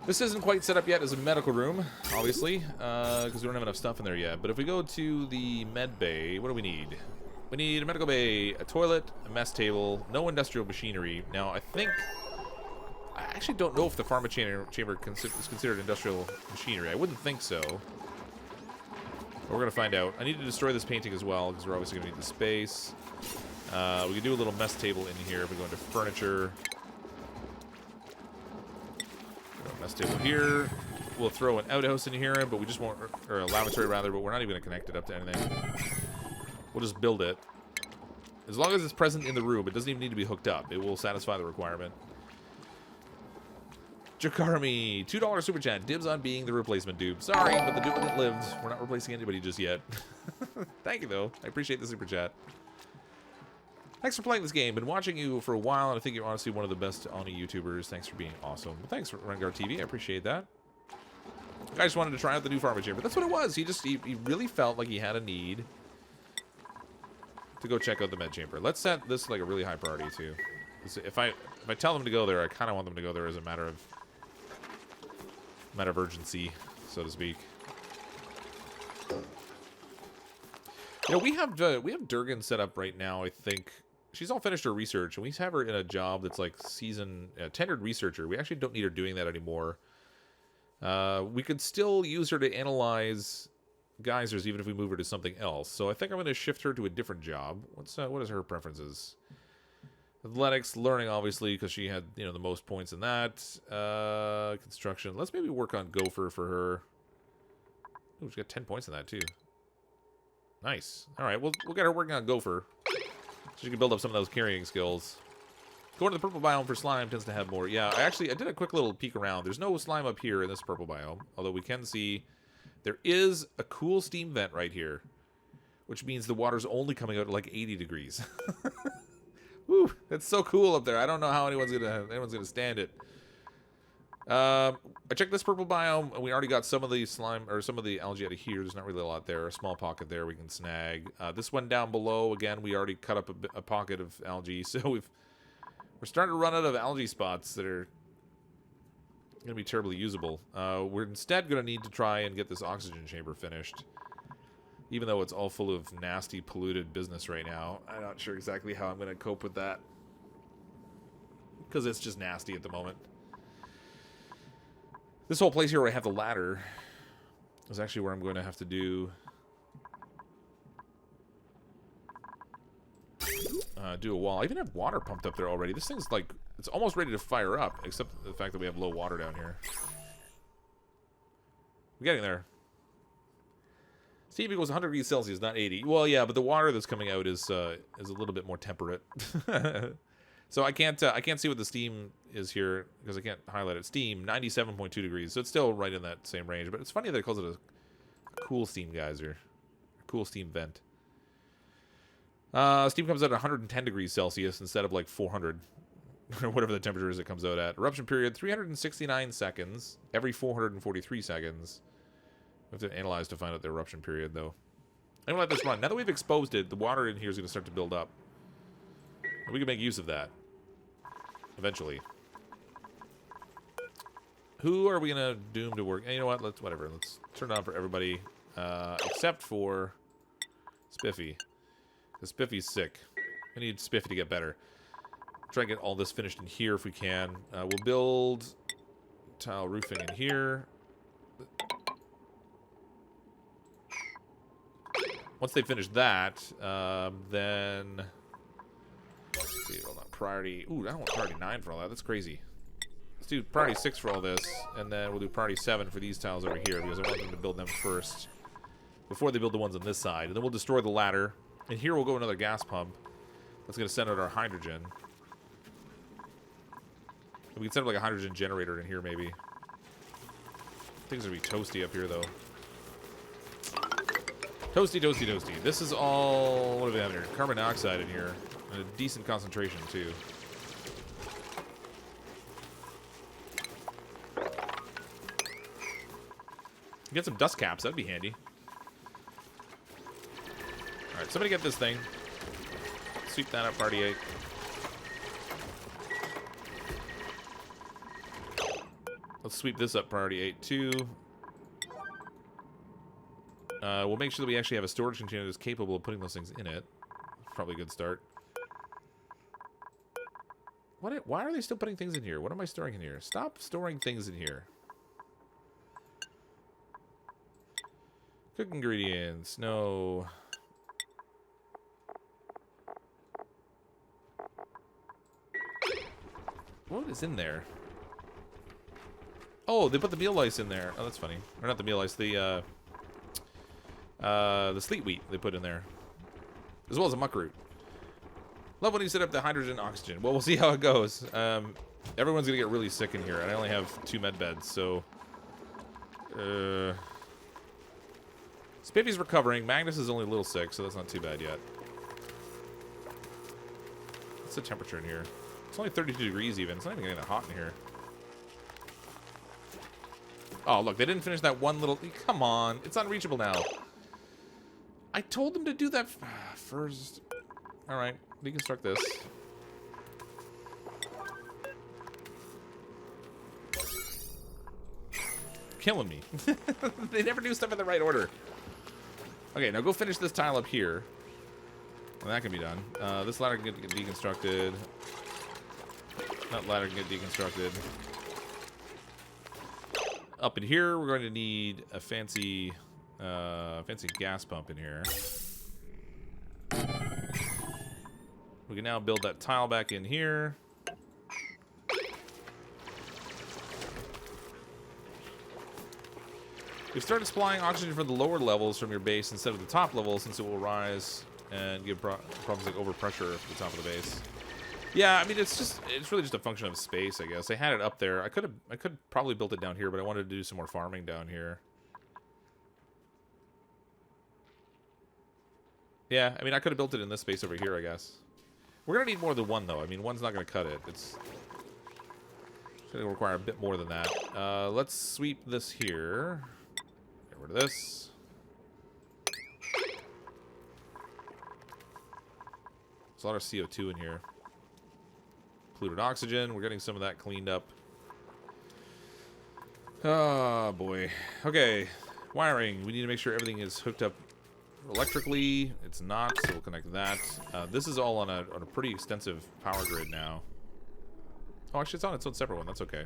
This isn't quite set up yet as a medical room, obviously, because we don't have enough stuff in there yet. But if we go to the med bay, what do we need? We need a medical bay, a toilet, a mess table, no industrial machinery. Now, I actually don't know if the pharma chamber is considered industrial machinery. I wouldn't think so. But we're going to find out. I need to destroy this painting as well, because we're obviously going to need the space. We can do a little mess table in here if we go into furniture. Mess table here. We'll throw an outhouse in here, but we just won't, or a lavatory rather, but we're not even going to connect it up to anything. We'll just build it. As long as it's present in the room, it doesn't even need to be hooked up. It will satisfy the requirement. Jakarmi, $2 super chat. Dibs on being the replacement dude. Sorry, but the duplicate lived. We're not replacing anybody just yet. Thank you, though. I appreciate the super chat. Thanks for playing this game. Been watching you for a while, and I think you're honestly one of the best Oni YouTubers. Thanks for being awesome. Well, thanks, Rengar TV. I appreciate that. I just wanted to try out the new Pharma Chamber. That's what it was. He really felt like he had a need to go check out the Med Chamber. Let's set this like a really high priority, too. If I tell them to go there, I kind of want them to go there as a matter of urgency, so to speak. You know, we have Durgan set up right now. I think she's all finished her research, and we have her in a job that's like tenured researcher. We actually don't need her doing that anymore. We could still use her to analyze geysers, even if we move her to something else. So I think I'm going to shift her to a different job. What is her preferences? Athletics, learning, obviously, because she had, you know, the most points in that. Construction. Let's maybe work on Gopher for her. Oh, she got 10 points in that, too. Nice. All right, we'll get her working on Gopher, so she can build up some of those carrying skills. Going to the purple biome for slime tends to have more. Yeah, I did a quick little peek around. There's no slime up here in this purple biome, although we can see there is a cool steam vent right here, which means the water's only coming out at like 80 degrees. Woo, that's so cool up there. I don't know how anyone's gonna stand it. I checked this purple biome, and we already got some of the slime, or some of the algae out of here. There's not really a lot there. A small pocket there we can snag. This one down below, again, we already cut up a pocket of algae, so we're starting to run out of algae spots that are going to be terribly usable. We're instead going to need to try and get this oxygen chamber finished, even though it's all full of nasty, polluted business right now. I'm not sure exactly how I'm going to cope with that, because it's just nasty at the moment. This whole place here where I have the ladder is actually where I'm going to have to do a wall. I even have water pumped up there already. This thing's like, it's almost ready to fire up, except the fact that we have low water down here. We're getting there. Steam equals 100 degrees Celsius, not 80. Well, yeah, but the water that's coming out is a little bit more temperate. So I can't see what the steam is here because I can't highlight it. Steam, 97.2 degrees. So it's still right in that same range. But it's funny that it calls it a cool steam geyser. A cool steam vent. Steam comes out at 110 degrees Celsius instead of like 400. Or whatever the temperature is it comes out at. Eruption period, 369 seconds. Every 443 seconds. We have to analyze to find out the eruption period, though. I'm going to let this run. Now that we've exposed it, the water in here is going to start to build up. And we can make use of that. Eventually. Who are we going to doom to work? And you know what? Let's turn it on for everybody. Except for Spiffy. Because Spiffy's sick. We need Spiffy to get better. Try and get all this finished in here if we can. We'll build tile roofing in here. Once they finish that, then... Let's see, hold on. Priority... Ooh, I don't want priority 9 for all that. That's crazy. Let's do priority 6 for all this, and then we'll do priority 7 for these tiles over here, because I want them to build them first, before they build the ones on this side. And then we'll destroy the ladder. And here we'll go another gas pump. That's going to send out our hydrogen. We can set up like a hydrogen generator in here, maybe. Things are going to be toasty up here, though. Toasty, toasty, toasty. This is all... What do we have here? Carbon dioxide in here. And a decent concentration, too. Get some dust caps. That'd be handy. Alright, somebody get this thing. Sweep that up, party 8. Let's sweep this up, priority 8, too. We'll make sure that we actually have a storage container that's capable of putting those things in it. Probably a good start. Why are they still putting things in here? What am I storing in here? Stop storing things in here. Cook ingredients. No. What is in there? Oh, they put the meal lice in there. Oh, that's funny. Or not the meal lice, the sleet wheat they put in there. As well as a muck root. Love when you set up the hydrogen oxygen. Well, we'll see how it goes. Everyone's gonna get really sick in here, and I only have 2 med beds, so... Spiffy's recovering. Magnus is only a little sick, so that's not too bad yet. What's the temperature in here? It's only 32 degrees even. It's not even getting that hot in here. Oh, look, they didn't finish that one little... Come on. It's unreachable now. I told them to do that first. All right, deconstruct this. Killing me. They never do stuff in the right order. Okay, now go finish this tile up here. Well, that can be done. This ladder can get deconstructed. That ladder can get deconstructed. Up in here, we're going to need a fancy gas pump in here. We can now build that tile back in here. We've started supplying oxygen from the lower levels from your base instead of the top levels, since it will rise and give problems like overpressure at the top of the base. Yeah, I mean, it's really just a function of space, I guess. They had it up there. I could probably built it down here, but I wanted to do some more farming down here. Yeah, I mean, I could have built it in this space over here, I guess. We're gonna need more than one, though. I mean, one's not gonna cut it. It's gonna require a bit more than that. Let's sweep this here. Get rid of this. There's a lot of CO2 in here. Polluted oxygen. We're getting some of that cleaned up. Oh, boy. Okay. Wiring. We need to make sure everything is hooked up electrically. It's not, so we'll connect that. This is all on a pretty extensive power grid now. Oh, actually, it's on its own separate one. That's okay.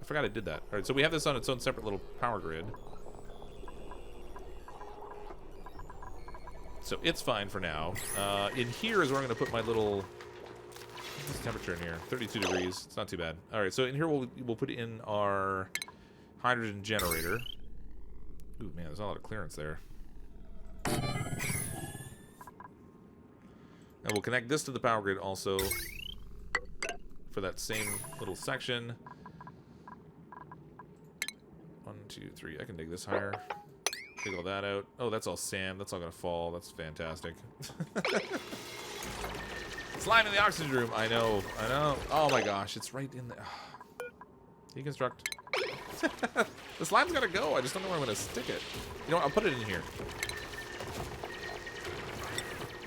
I forgot I did that. All right, so we have this on its own separate little power grid. So it's fine for now. In here is where I'm going to put my little... What's the temperature in here? 32 degrees. It's not too bad. All right, so in here we'll put in our hydrogen generator. Ooh, man, there's not a lot of clearance there. And we'll connect this to the power grid also for that same little section. 1, 2, 3. I can dig this higher. Dig all that out. Oh, that's all sand. That's all gonna fall. That's fantastic. Slime in the oxygen room. I know. I know. Oh my gosh, it's right in there. Deconstruct. The slime's gotta go. I just don't know where I'm gonna stick it. You know what? I'll put it in here.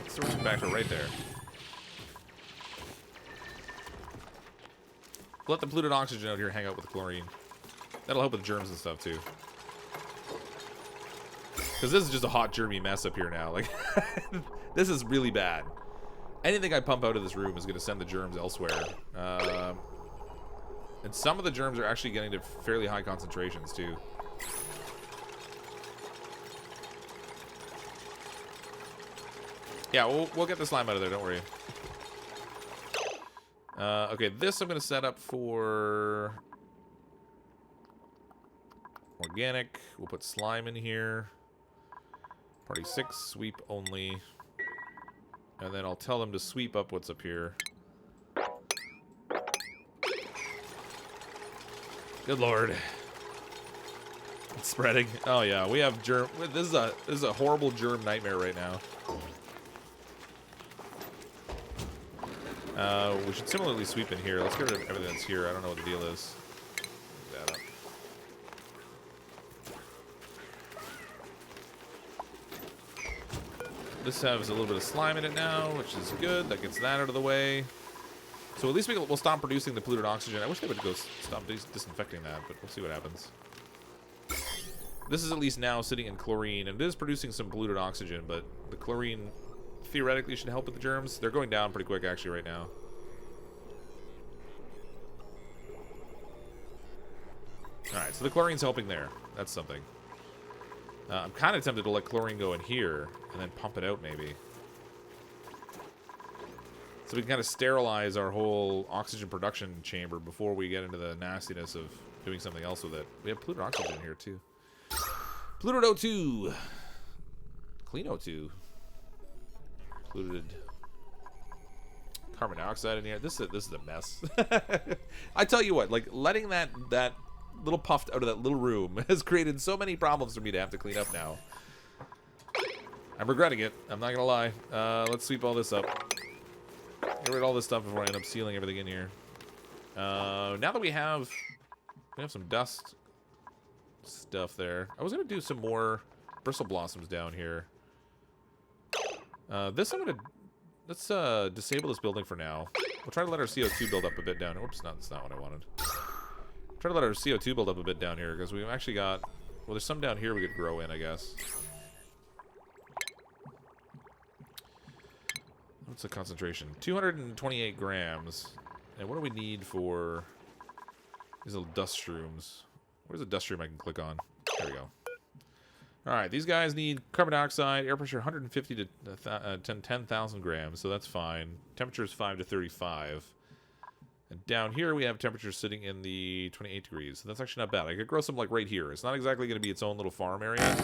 Storage compactor right there. Let the polluted oxygen out here hang out with the chlorine. That'll help with germs and stuff too. Because this is just a hot germy mess up here now. Like, this is really bad. Anything I pump out of this room is going to send the germs elsewhere. And some of the germs are actually getting to fairly high concentrations too. Yeah, we'll get the slime out of there, don't worry. Okay, this I'm going to set up for organic. We'll put slime in here. Party 6, sweep only. And then I'll tell them to sweep up what's up here. Good lord. It's spreading. Oh yeah, we have germ. This is a horrible germ nightmare right now. We should similarly sweep in here. Let's get rid of everything that's here. I don't know what the deal is. Pick that up. This has a little bit of slime in it now, which is good. That gets that out of the way. So at least we'll stop producing the polluted oxygen. I wish they would go stop disinfecting that, but we'll see what happens. This is at least now sitting in chlorine, and it is producing some polluted oxygen, but the chlorine theoretically should help with the germs. They're going down pretty quick actually right now. Alright, so the chlorine's helping there. That's something. I'm kind of tempted to let chlorine go in here and then pump it out maybe. So we can kind of sterilize our whole oxygen production chamber before we get into the nastiness of doing something else with it. We have polluted oxygen here too. Polluted O2. Clean O2. Polluted Carbon dioxide in here. This is a mess. I tell you what, like letting that little puft out of that little room has created so many problems for me to have to clean up now. I'm regretting it. I'm not gonna lie. Let's sweep all this up. Get rid of all this stuff before I end up sealing everything in here. Now that we have some dust stuff there. I was gonna do some more bristle blossoms down here. Let's disable this building for now. We'll try to let our CO2 build up a bit down. Oops, that's not what I wanted. Try to let our CO2 build up a bit down here because we've actually got. Well, there's some down here we could grow in, I guess. What's the concentration? 228 grams. And what do we need for these little dust shrooms? Where's the dust shroom I can click on? There we go. Alright, these guys need carbon dioxide, air pressure 150 to 10,000 grams, so that's fine. Temperature is 5 to 35. And down here we have temperatures sitting in the 28 degrees, so that's actually not bad. I could grow some like right here. It's not exactly going to be its own little farm area.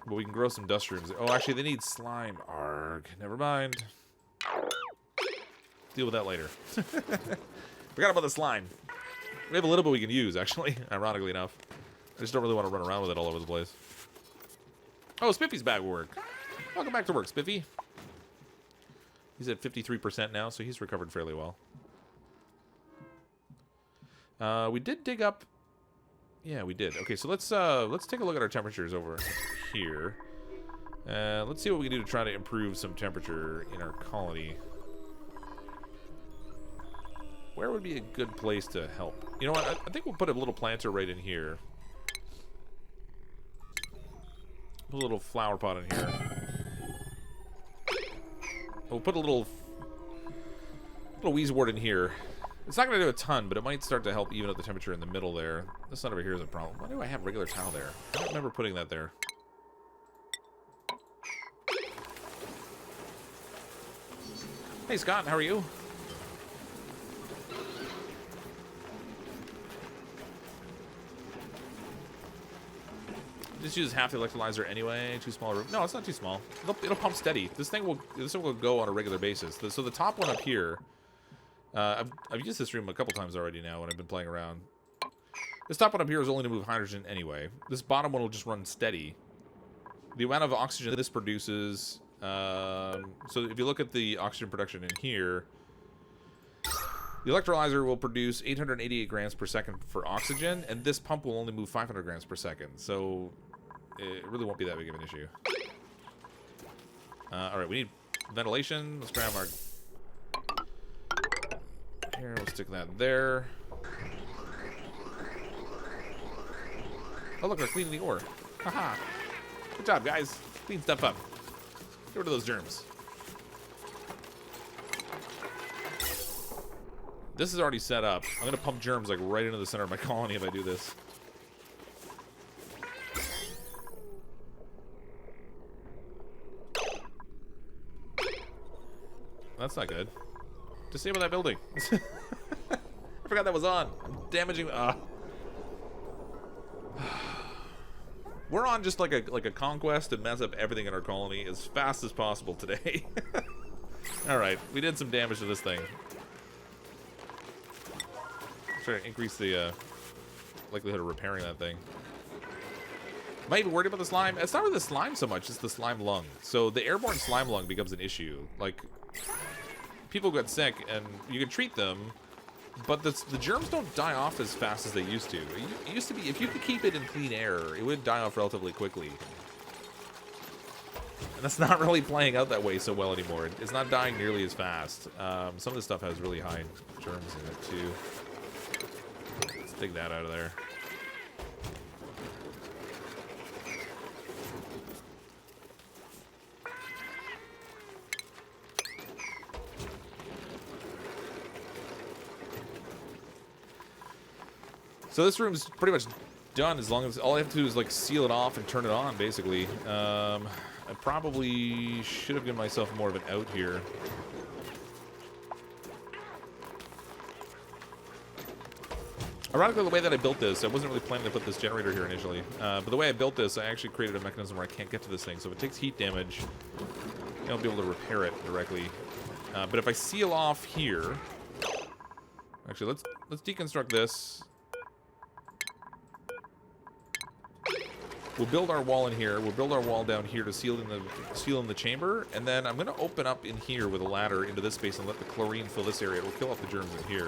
But we can grow some dust rooms. Oh, actually, they need slime. Arg. Never mind. Deal with that later. Forgot about the slime. We have a little bit we can use, actually, ironically enough. I just don't really want to run around with it all over the place. Oh, Spiffy's back at work. Welcome back to work, Spiffy. He's at 53% now, so he's recovered fairly well. We did dig up... Yeah, we did. Okay, so let's take a look at our temperatures over here. Let's see what we can do to try to improve some temperature in our colony. Where would be a good place to help? You know what? I think we'll put a little planter right in here. Put a little flower pot in here. We'll put a little wheezewort in here. It's not going to do a ton, but it might start to help even out the temperature in the middle there. This one over here is a problem. Why do I have regular tile there? I don't remember putting that there. Hey, Scott, how are you? Just use half the electrolyzer anyway. Too small a room. No, it's not too small. It'll pump steady. This thing will go on a regular basis. So the top one up here, I've used this room a couple times already now when I've been playing around. This top one up here is only to move hydrogen anyway. This bottom one will just run steady. The amount of oxygen this produces. So if you look at the oxygen production in here, the electrolyzer will produce 888 grams per second for oxygen, and this pump will only move 500 grams per second. So it really won't be that big of an issue. All right, we need ventilation. Let's grab our... Here, we'll stick that there. Oh, look, we're cleaning the ore. Haha. Good job, guys. Clean stuff up. Get rid of those germs. This is already set up. I'm going to pump germs like right into the center of my colony if I do this. That's not good. Disable that building. I forgot that was on. I'm damaging... We're on just like a conquest to mess up everything in our colony as fast as possible today. Alright, we did some damage to this thing. Try to increase the likelihood of repairing that thing. Am I even worried about the slime? It's not really the slime so much, it's the slime lung. So the airborne slime lung becomes an issue. Like, people get sick and you can treat them, but the germs don't die off as fast as they used to. It used to be, if you could keep it in clean air, it would die off relatively quickly. And that's not really playing out that way so well anymore. It's not dying nearly as fast. Some of this stuff has really high germs in it too. Let's dig that out of there. So this room's pretty much done as long as all I have to do is like seal it off and turn it on basically. I probably should have given myself more of an out here. Ironically, the way that I built this, I wasn't really planning to put this generator here initially. But the way I built this, I actually created a mechanism where I can't get to this thing. So if it takes heat damage, I won't be able to repair it directly. But if I seal off here... Actually, let's deconstruct this. We'll build our wall in here. We'll build our wall down here to seal in the chamber, and then I'm going to open up in here with a ladder into this space and let the chlorine fill this area. It will kill off the germs in here.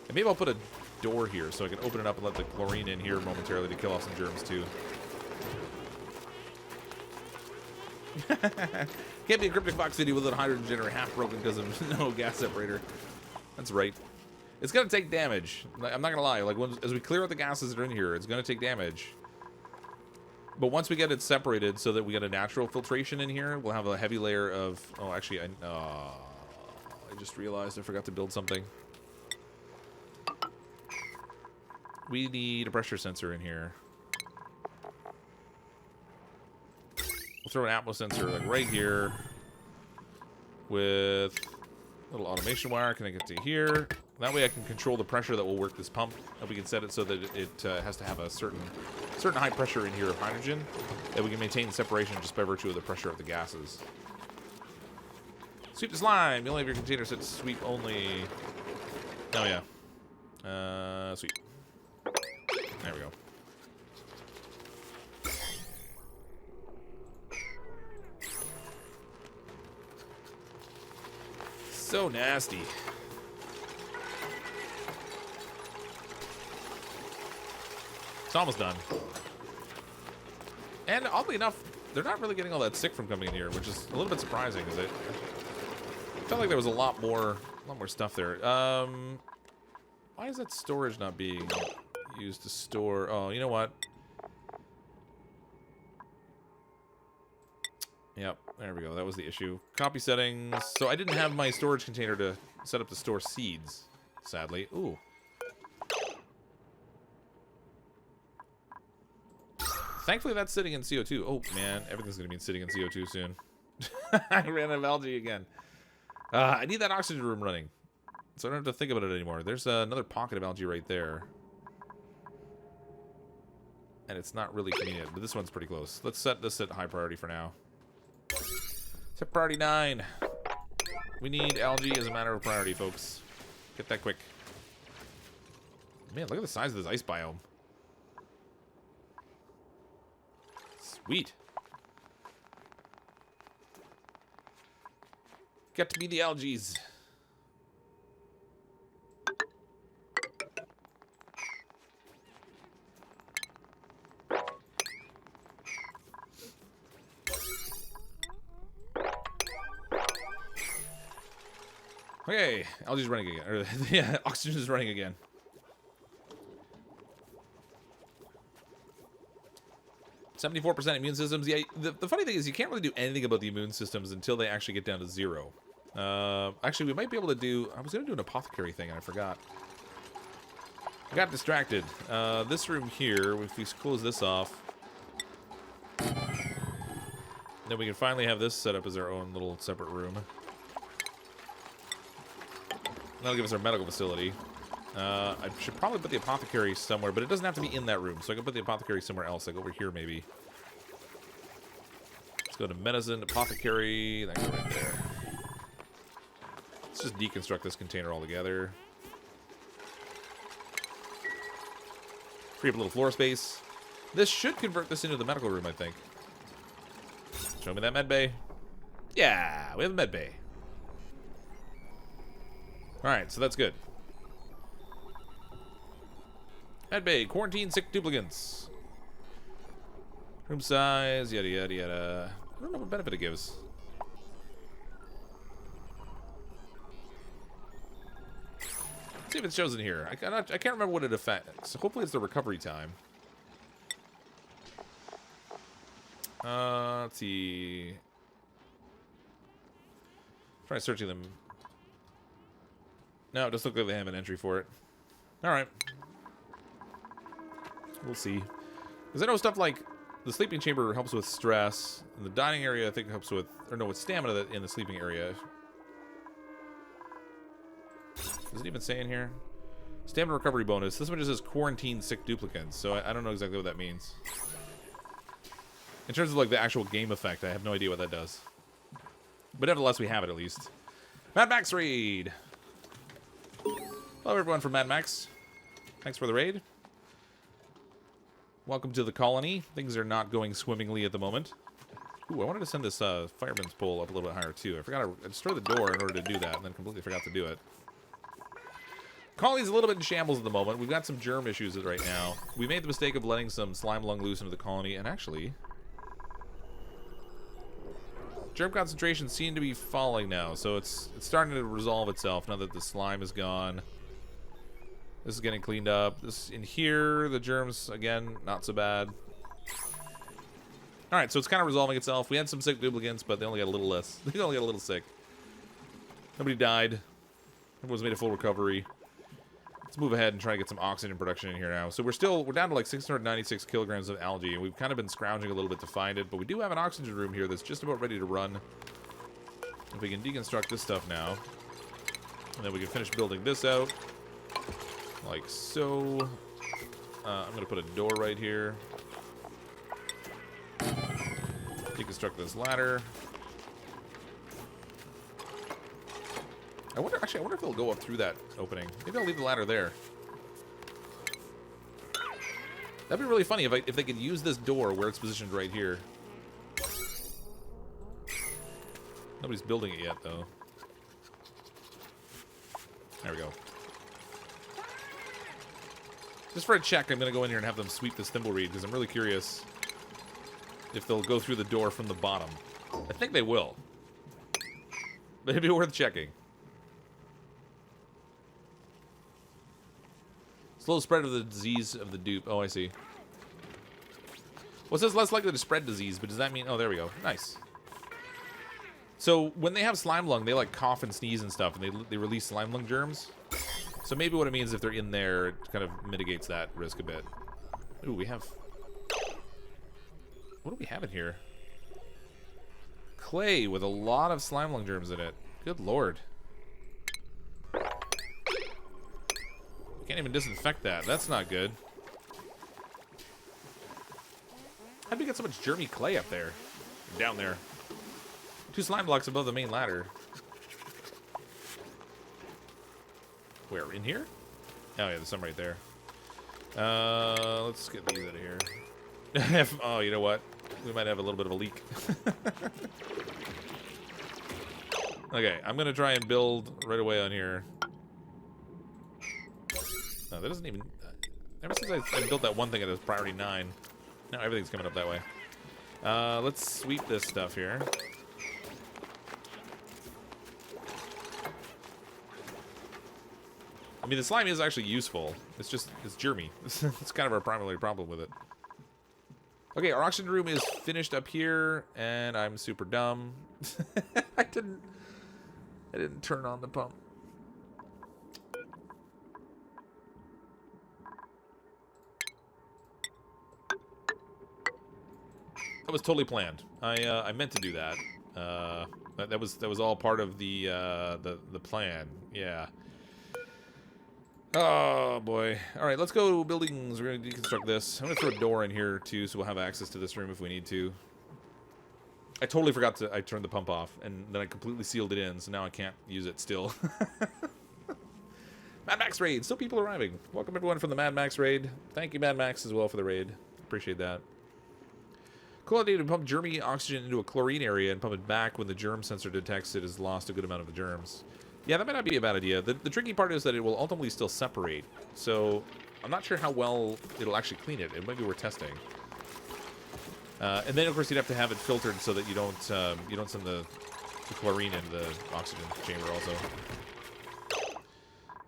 And maybe I'll put a door here so I can open it up and let the chlorine in here momentarily to kill off some germs too. Can't be a CrypticFox video with a hydrogen generator half broken because of no gas separator. That's right. It's going to take damage. I'm not going to lie. Like, as we clear out the gases that are in here, it's going to take damage. But once we get it separated so that we get a natural filtration in here, we'll have a heavy layer of... Oh, actually, I just realized I forgot to build something. We need a pressure sensor in here. We'll throw an atmos sensor like right here with a little automation wire connected to here. That way I can control the pressure that will work this pump. And we can set it so that it has to have a certain high pressure in here of hydrogen that we can maintain separation just by virtue of the pressure of the gases. Sweep the slime. You only have your container set to sweep only. Oh yeah. Sweep. There we go. So nasty. It's almost done. And oddly enough, they're not really getting all that sick from coming in here, which is a little bit surprising because it felt like there was a lot more stuff there. Why is that storage not being used to store? Oh, you know what? Yep, there we go. That was the issue. Copy settings. So I didn't have my storage container to set up to store seeds, sadly. Ooh. Thankfully, that's sitting in CO2. Oh, man. Everything's going to be sitting in CO2 soon. I ran out of algae again. I need that oxygen room running, so I don't have to think about it anymore. There's another pocket of algae right there. And it's not really convenient, but this one's pretty close. Let's set this at high priority for now. Set priority 9. We need algae as a matter of priority, folks. Get that quick. Man, look at the size of this ice biome. Sweet. Get to be the algaes. Okay, algae's running again. Or, yeah, oxygen is running again. "74% immune systems." Yeah, the funny thing is you can't really do anything about the immune systems until they actually get down to 0. Actually, we might be able to do... I was going to do an apothecary thing, and I forgot. I got distracted. This room here, if we close this off, then we can finally have this set up as our own little separate room. That'll give us our medical facility. I should probably put the apothecary somewhere, but it doesn't have to be in that room, so I can put the apothecary somewhere else, like over here maybe. Let's go to medicine, apothecary, that goes right there. Let's just deconstruct this container altogether. Free up a little floor space. This should convert this into the medical room, I think. Show me that med bay. Yeah, we have a med bay. Alright, so that's good. Medbay, quarantine sick duplicants. Room size, yada yada yada. I don't know what benefit it gives. Let's see if it shows in here. I can't remember what it affects. Hopefully it's the recovery time. Let's see. Try searching them. No, it doesn't look like they have an entry for it. Alright. We'll see. Because I know stuff like the sleeping chamber helps with stress. And the dining area, I think, helps with... Or no, with stamina in the sleeping area. Does it even say in here? Stamina recovery bonus. This one just says quarantine sick duplicants. So I don't know exactly what that means. In terms of like the actual game effect, I have no idea what that does. But nevertheless, we have it at least. Mad Max raid. Hello, everyone from Mad Max. Thanks for the raid. Welcome to the colony. Things are not going swimmingly at the moment. Ooh, I wanted to send this fireman's pole up a little bit higher too. I destroyed the door in order to do that, and then completely forgot to do it. Colony's a little bit in shambles at the moment. We've got some germ issues right now. We made the mistake of letting some slime lung loose into the colony, and actually, germ concentrations seem to be falling now, so it's starting to resolve itself now that the slime is gone. This is getting cleaned up. This in here, the germs again, not so bad. All right, so it's kind of resolving itself. We had some sick duplicants, but they only got a little less. They only got a little sick. Nobody died. Everyone's made a full recovery. Let's move ahead and try to get some oxygen production in here now. So we're down to like 696 kilograms of algae, and we've kind of been scrounging a little bit to find it, but we do have an oxygen room here that's just about ready to run. If we can deconstruct this stuff now, and then we can finish building this out, like so. I'm going to put a door right here. Deconstruct this ladder. I wonder if they'll go up through that opening. Maybe I'll leave the ladder there. That'd be really funny if they could use this door where it's positioned right here. Nobody's building it yet, though. There we go. Just for a check, I'm going to go in here and have them sweep this thimbleweed, because I'm really curious if they'll go through the door from the bottom. I think they will. But it'd be worth checking. Slow spread of the disease of the dupe. Oh, I see. Well, it says less likely to spread disease, but does that mean... Oh, there we go. Nice. So, when they have slime lung, they, like, cough and sneeze and stuff, and they release slime lung germs. So maybe what it means if they're in there, it kind of mitigates that risk a bit. Ooh, we have... What do we have in here? Clay with a lot of slime lung germs in it. Good lord. Can't even disinfect that. That's not good. How'd we get so much germy clay up there? Down there. 2 slime blocks above the main ladder. Where? In here? Oh, yeah, there's some right there. Let's get these out of here. Oh, you know what? We might have a little bit of a leak. Okay, I'm going to try and build right away on here. No, that doesn't even... ever since I built that one thing at a priority 9, now everything's coming up that way. Let's sweep this stuff here. I mean, the slime is actually useful. It's just, it's germy. It's kind of our primary problem with it. Okay, our oxygen room is finished up here, and I'm super dumb. I didn't turn on the pump. That was totally planned. I meant to do that. That was all part of the plan. Yeah. Oh boy. All right, let's go buildings. We're gonna deconstruct this. I'm gonna throw a door in here too, so we'll have access to this room if we need to. I totally forgot I turned the pump off, and then I completely sealed it in, so now I can't use it still. Mad Max raid. Still people arriving. Welcome everyone from the Mad Max raid. Thank you, Mad Max, as well for the raid. Appreciate that. Cool idea to pump germy oxygen into a chlorine area and pump it back when the germ sensor detects it has lost a good amount of the germs. Yeah, that might not be a bad idea. The tricky part is that it will ultimately still separate. So I'm not sure how well it'll actually clean it. It might be worth testing. And then, of course, you'd have to have it filtered so that you don't send the chlorine into the oxygen chamber also.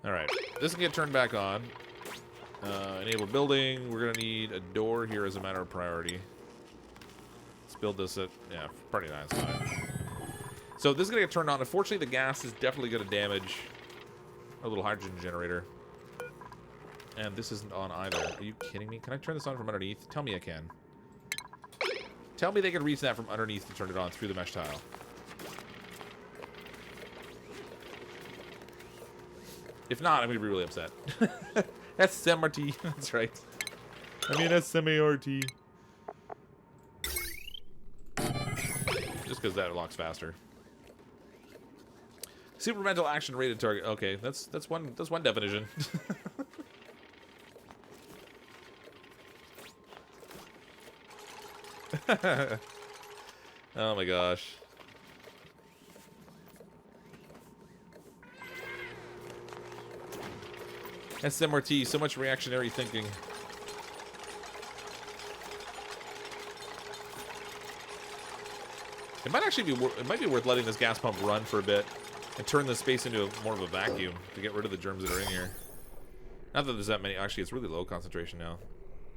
All right, this can get turned back on. Enable building. We're gonna need a door here as a matter of priority. Let's build this at, yeah, priority 9 is fine. So this is gonna get turned on. Unfortunately, the gas is definitely gonna damage our little hydrogen generator. And this isn't on either. Are you kidding me? Can I turn this on from underneath? Tell me I can. Tell me they can reach that from underneath to turn it on through the mesh tile. If not, I'm going to be really upset. SMRT. That's right. I mean SMART. because that locks faster. Super mental action rated target. Okay, that's one definition. Oh my gosh. SMRT, so much reactionary thinking. It might actually be worth letting this gas pump run for a bit and turn this space into more of a vacuum to get rid of the germs that are in here. Not that there's that many. Actually, it's really low concentration now.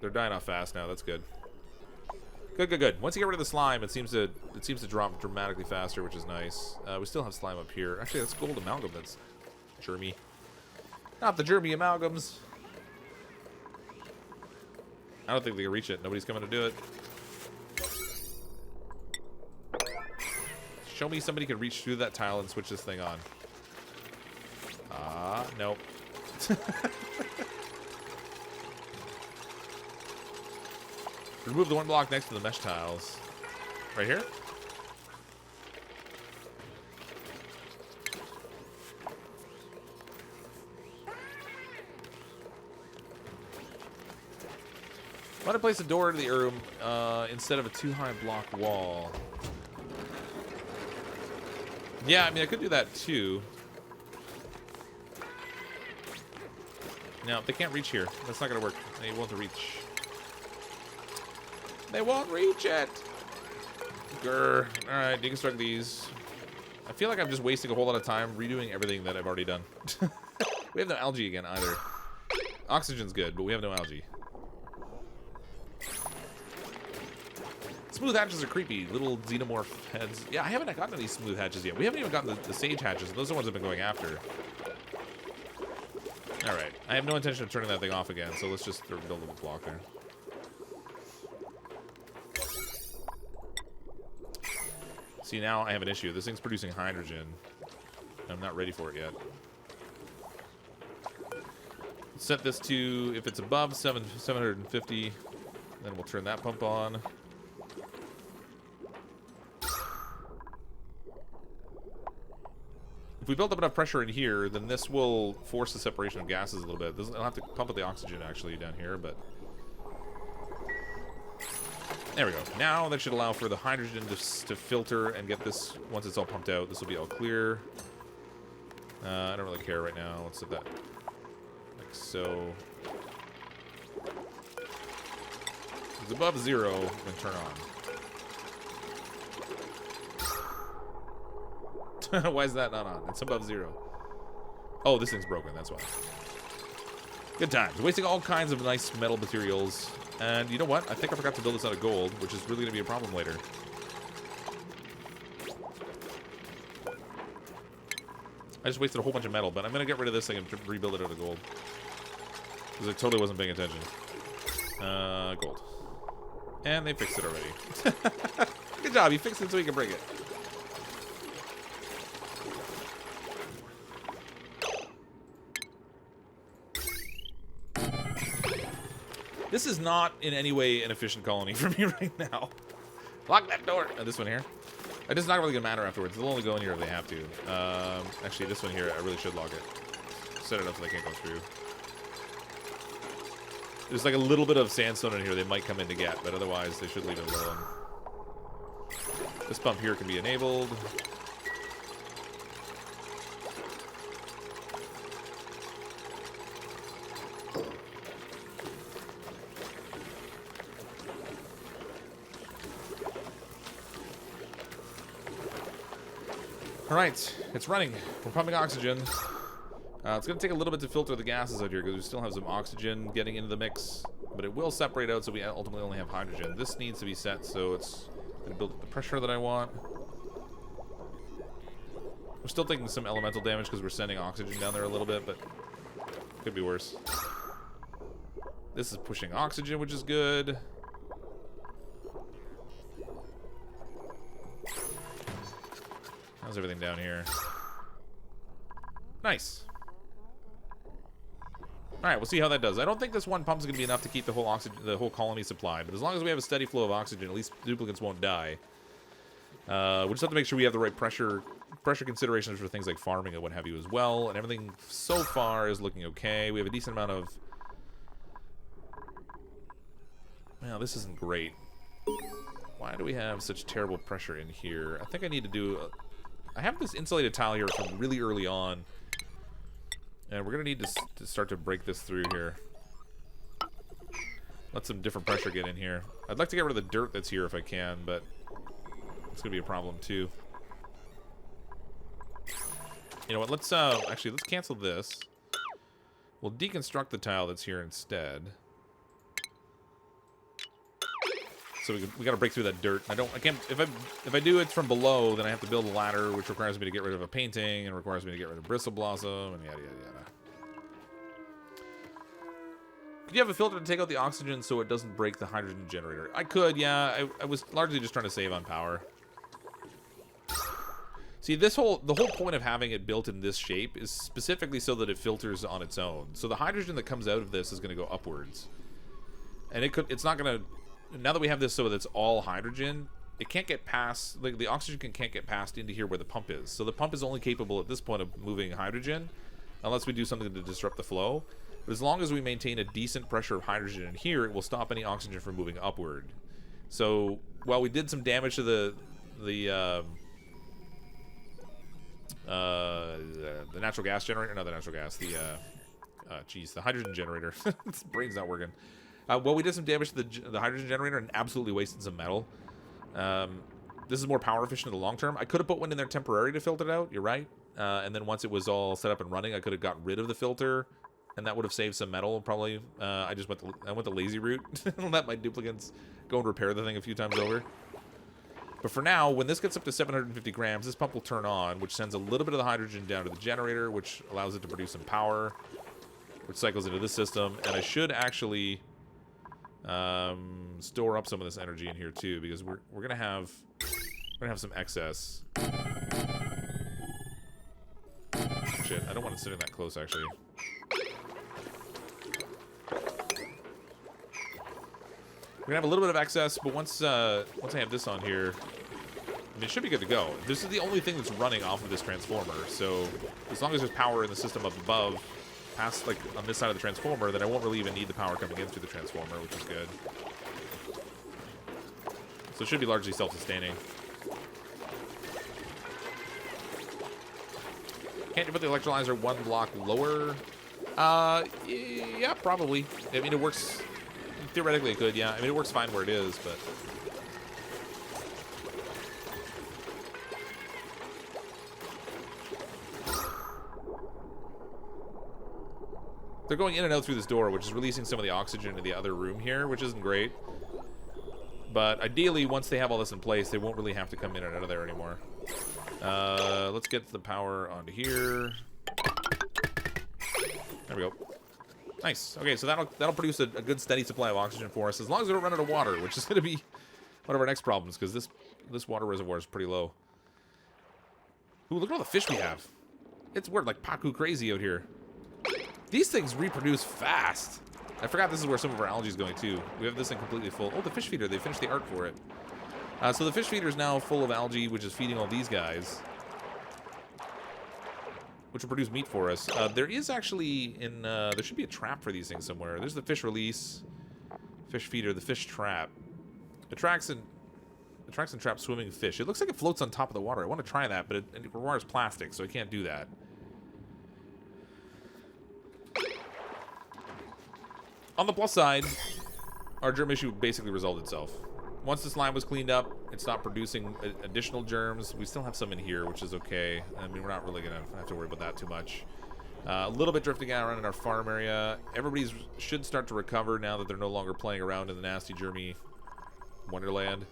They're dying off fast now. That's good. Good. Once you get rid of the slime, it seems to drop dramatically faster, which is nice. We still have slime up here. Actually, that's gold amalgam. That's germy. Not the germy amalgams. I don't think they can reach it. Nobody's coming to do it. Show me somebody can reach through that tile and switch this thing on. Nope. Remove the one block next to the mesh tiles. Right here? I want to place a door to the room instead of a too-high block wall. Yeah, I mean, I could do that too. No, they can't reach here. That's not going to work. They won't reach. They won't reach it. Grr. Alright, deconstruct these. I feel like I'm just wasting a whole lot of time redoing everything that I've already done. We have no algae again either. Oxygen's good, but we have no algae. Smooth hatches are creepy. Little xenomorph heads. Yeah, I haven't gotten any smooth hatches yet. We haven't even gotten the sage hatches. Those are the ones I've been going after. Alright. I have no intention of turning that thing off again, so let's just build a little block there. See, now I have an issue. This thing's producing hydrogen. I'm not ready for it yet. Set this to, if it's above 750, then we'll turn that pump on. If we build up enough pressure in here, then this will force the separation of gases a little bit. I'll have to pump up the oxygen actually down here, but... There we go. Now that should allow for the hydrogen to filter and get this, once it's all pumped out, this will be all clear. I don't really care right now. Let's set that like so. It's above 0, then turn on. Why is that not on? It's above 0. Oh, this thing's broken, that's why. Good times. Wasting all kinds of nice metal materials. And you know what? I think I forgot to build this out of gold, which is really going to be a problem later. I just wasted a whole bunch of metal, but I'm going to get rid of this thing and rebuild it out of gold. Because I totally wasn't paying attention. Gold. And they fixed it already. Good job, you fixed it so we can break it. This is not in any way an efficient colony for me right now. Lock that door. This one here. It's not really going to matter afterwards. They'll only go in here if they have to. Actually, this one here, I really should lock it. Set it up so they can't go through. There's like a little bit of sandstone in here they might come in to get, but otherwise they should leave it alone. This pump here can be enabled. Alright, it's running. We're pumping oxygen. It's going to take a little bit to filter the gases out here because we still have some oxygen getting into the mix. But it will separate out so we ultimately only have hydrogen. This needs to be set so it's going to build up the pressure that I want. We're still taking some elemental damage because we're sending oxygen down there a little bit, but could be worse. This is pushing oxygen, which is good. How's everything down here? Nice. Alright, we'll see how that does. I don't think this one pump's going to be enough to keep the whole colony supplied, but as long as we have a steady flow of oxygen, at least duplicates won't die. We just have to make sure we have the right pressure considerations for things like farming and what have you as well. And everything so far is looking okay. We have a decent amount of... Well, this isn't great. Why do we have such terrible pressure in here? I think I need to do... I have this insulated tile here from really early on. And we're going to need to start to break this through here. Let some different pressure get in here. I'd like to get rid of the dirt that's here if I can, but it's going to be a problem too. You know what, let's actually, let's cancel this. We'll deconstruct the tile that's here instead. So we got to break through that dirt. I can't, if I do it from below, then I have to build a ladder, which requires me to get rid of a painting, and requires me to get rid of bristle blossom, and yada, yada, yada. Could you have a filter to take out the oxygen so it doesn't break the hydrogen generator? I could, yeah. I was largely just trying to save on power. See, the whole point of having it built in this shape is specifically so that it filters on its own. So the hydrogen that comes out of this is going to go upwards. And it's not going to, now that we have this so that it's all hydrogen, it can't get past, like the oxygen can't get passed into here where the pump is. So the pump is only capable at this point of moving hydrogen, unless we do something to disrupt the flow. But as long as we maintain a decent pressure of hydrogen in here, it will stop any oxygen from moving upward. So while we did some damage to the natural gas generator, not the natural gas, the hydrogen generator. This brain's not working. Well, we did some damage to the hydrogen generator and absolutely wasted some metal. This is more power efficient in the long term. I could have put one in there temporary to filter it out. You're right. And then once it was all set up and running, I could have got rid of the filter, and that would have saved some metal probably. I went the lazy route. Let my duplicates go and repair the thing a few times over. But for now, when this gets up to 750 grams, this pump will turn on, which sends a little bit of the hydrogen down to the generator, which allows it to produce some power, which cycles into this system. And I should actually store up some of this energy in here too, because we're gonna have some excess. Shit, I don't want it sitting that close actually. We're gonna have a little bit of excess, but once I have this on here, I mean, it should be good to go. This is the only thing that's running off of this transformer, so as long as there's power in the system up above, past like on this side of the transformer, then I won't really even need the power coming in through the transformer, which is good. So it should be largely self-sustaining. Can't you put the electrolyzer one block lower? Yeah, probably. I mean, it works. Theoretically, it could, yeah. I mean, it works fine where it is, but... They're going in and out through this door, which is releasing some of the oxygen into the other room here, which isn't great. But ideally, once they have all this in place, they won't really have to come in and out of there anymore. Let's get the power onto here. There we go. Nice. Okay, so that'll produce a good steady supply of oxygen for us, as long as we don't run out of water, which is going to be one of our next problems, because this water reservoir is pretty low. Ooh, look at all the fish we have. We're like Paku crazy out here. These things reproduce fast. I forgot this is where some of our algae is going too. We have this thing completely full. Oh, the fish feeder. They finished the art for it. So the fish feeder is now full of algae, which is feeding all these guys, which will produce meat for us. There is actually there should be a trap for these things somewhere. There's the fish release, fish feeder, the fish trap. Attracts and traps swimming fish. It looks like it floats on top of the water. I want to try that, but it requires plastic, so I can't do that. On the plus side, our germ issue basically resolved itself. Once the slime was cleaned up, it stopped producing additional germs. We still have some in here, which is okay. I mean, we're not really going to have to worry about that too much. A little bit drifting around in our farm area. Everybody should start to recover now that they're no longer playing around in the nasty, germy wonderland.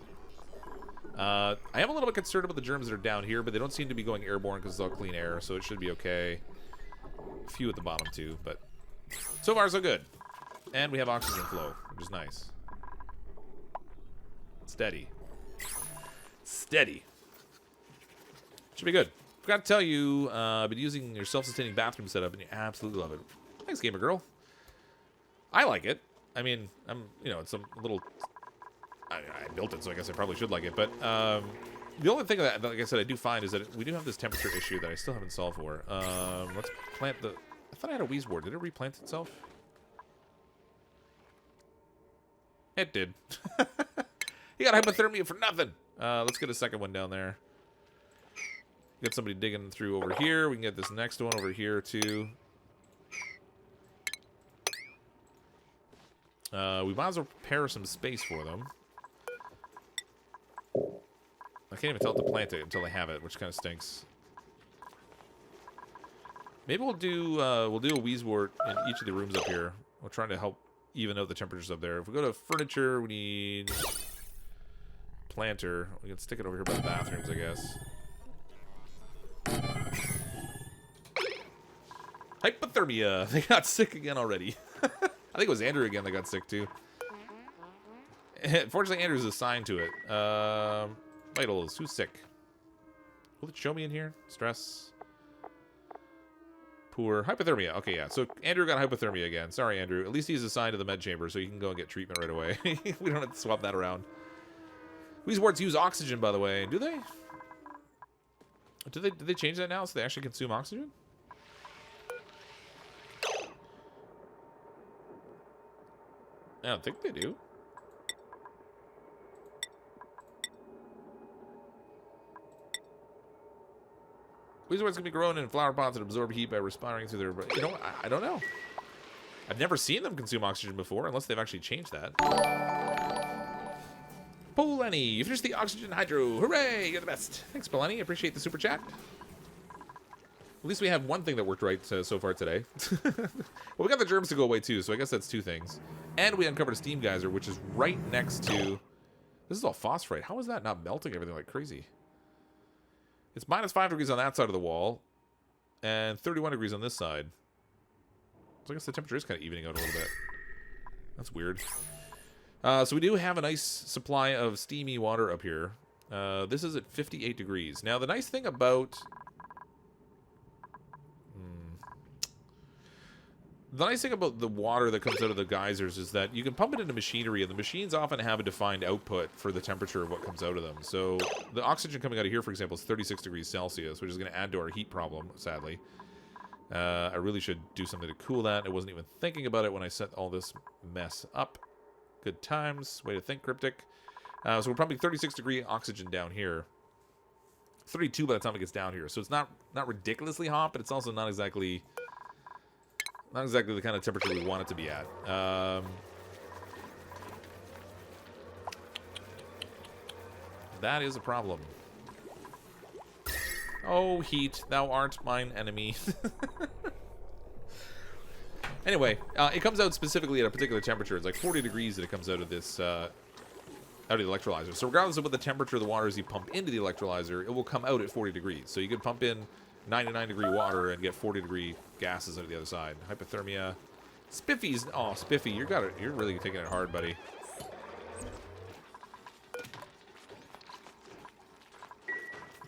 I am a little bit concerned about the germs that are down here, but they don't seem to be going airborne because it's all clean air, so it should be okay. A few at the bottom, too, but so far, so good. And we have oxygen flow, which is nice. Steady. Steady. Should be good. Forgot to tell you, I've been using your self-sustaining bathroom setup, and you absolutely love it. Thanks, gamer girl. I like it. I mean, it's a little... I built it, so I guess I probably should like it, but The only thing that, like I said, I do find is that we do have this temperature issue that I still haven't solved for. Let's plant the... I thought I had a wheeze wart. Did it replant itself? It did. You got hypothermia for nothing. Let's get a second one down there. Get somebody digging through over here. We can get this next one over here, too. We might as well prepare some space for them. I can't even tell it to plant it until I have it, which kind of stinks. Maybe we'll do a wheeze wart in each of the rooms up here. We're trying to help even out the temperatures up there. If we go to furniture, we need planter. We can stick it over here by the bathrooms, I guess. Hypothermia. They got sick again already. I think it was Andrew again that got sick too. Fortunately, Andrew's assigned to it. Vitals. Who's sick? Will it show me in here? Stress. Poor. Hypothermia. Okay, yeah. So Andrew got hypothermia again. Sorry, Andrew. At least he's assigned to the med chamber, so you can go and get treatment right away. We don't have to swap that around. Wheeze warts use oxygen, by the way. Do they? Did they change that now so they actually consume oxygen? I don't think they do. Wheeze warts can be grown in flower pots and absorb heat by respiring through their... You know, I don't know. I've never seen them consume oxygen before, unless they've actually changed that. Poleni, you finished the oxygen hydro. Hooray, you're the best. Thanks, Poleni. Appreciate the super chat. At least we have one thing that worked right so far today. Well, we got the germs to go away, too, so I guess that's two things. And we uncovered a steam geyser, which is right next to... This is all phosphorite. How is that not melting everything like crazy? It's minus 5 degrees on that side of the wall, and 31 degrees on this side. So I guess the temperature is kind of evening out a little bit. That's weird. So we do have a nice supply of steamy water up here. This is at 58 degrees. Now, the nice thing about... The nice thing about the water that comes out of the geysers is that you can pump it into machinery, and the machines often have a defined output for the temperature of what comes out of them. So the oxygen coming out of here, for example, is 36 degrees Celsius, which is going to add to our heat problem, sadly. I really should do something to cool that. I wasn't even thinking about it when I set all this mess up. Good times. Way to think, Cryptic. So we're pumping 36 degree oxygen down here. 32 by the time it gets down here. So it's not ridiculously hot, but it's also not exactly the kind of temperature we want it to be at. That is a problem. Oh, heat, thou art mine enemy. Anyway, it comes out specifically at a particular temperature. It's like 40 degrees that it comes out of this, out of the electrolyzer. So regardless of what the temperature of the water is you pump into the electrolyzer, it will come out at 40 degrees. So you can pump in 99 degree water and get 40 degree gases out of the other side. Hypothermia. Spiffy's... Oh, Spiffy, you're really taking it hard, buddy.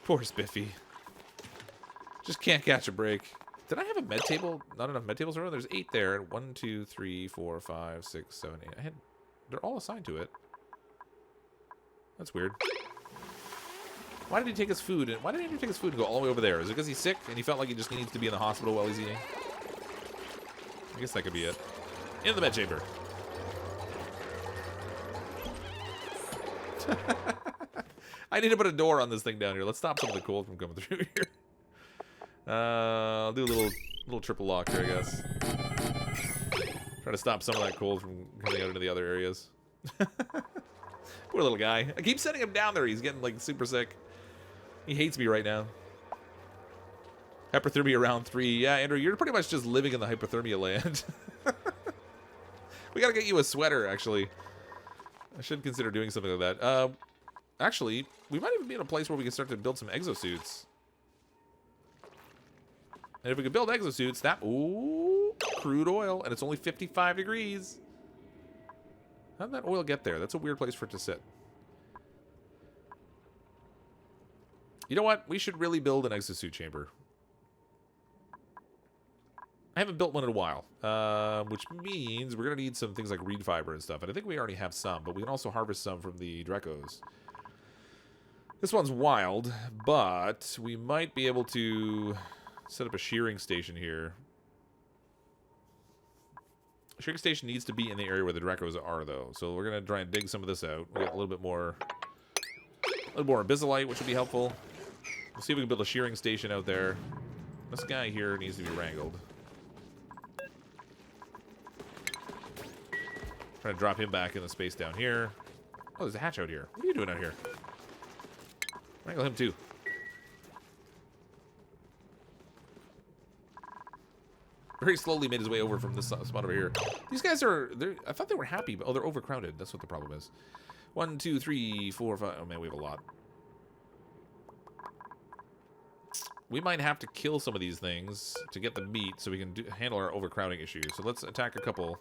Poor Spiffy. Just can't catch a break. Did I have a med table? Not enough med tables around? There's 8 there. 1, 2, 3, 4, 5, 6, 7, 8. They're all assigned to it. That's weird. Why did he take his food? And why did Andrew take his food and go all the way over there? Is it because he's sick and he felt like he just needs to be in the hospital while he's eating? I guess that could be it. In the med chamber. I need to put a door on this thing down here. Let's stop some of the cold from coming through here. I'll do a little triple lock here, I guess. Try to stop some of that cold from coming out into the other areas. Poor little guy. I keep sending him down there. He's getting, like, super sick. He hates me right now. Hypothermia round 3. Yeah, Andrew, you're pretty much just living in the hypothermia land. We gotta get you a sweater, actually. I should consider doing something like that. Actually, we might even be in a place where we can start to build some exosuits. And if we could build exosuits, that... Ooh, crude oil. And it's only 55 degrees. How did that oil get there? That's a weird place for it to sit. You know what? We should really build an exosuit chamber. I haven't built one in a while. Which means we're going to need some things like reed fiber and stuff. And I think we already have some, but we can also harvest some from the Drecos. This one's wild, but we might be able to set up a shearing station here. A shearing station needs to be in the area where the Dracos are, though. So we're going to try and dig some of this out. We'll get a little more abyssalite, which would be helpful. We'll see if we can build a shearing station out there. This guy here needs to be wrangled. Trying to drop him back in the space down here. Oh, there's a hatch out here. What are you doing out here? Wrangle him too. Very slowly made his way over from this spot over here. These guys are, I thought they were happy, but oh, they're overcrowded. That's what the problem is. 1, 2, 3, 4, 5. Oh man, we have a lot. We might have to kill some of these things to get the meat so we can handle our overcrowding issue. So let's attack a couple.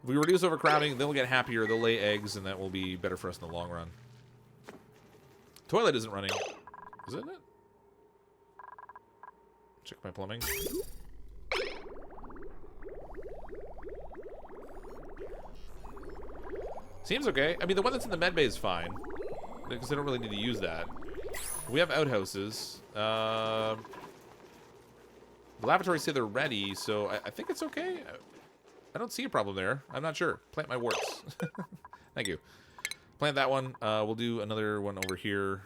If we reduce overcrowding, they'll get happier, they'll lay eggs, and that will be better for us in the long run. Toilet isn't running. Isn't it? Check my plumbing. Seems okay. I mean, the one that's in the med bay is fine, because they don't really need to use that. We have outhouses. The laboratories say they're ready, so I think it's okay. I don't see a problem there. I'm not sure. Plant my warts. Thank you. Plant that one. We'll do another one over here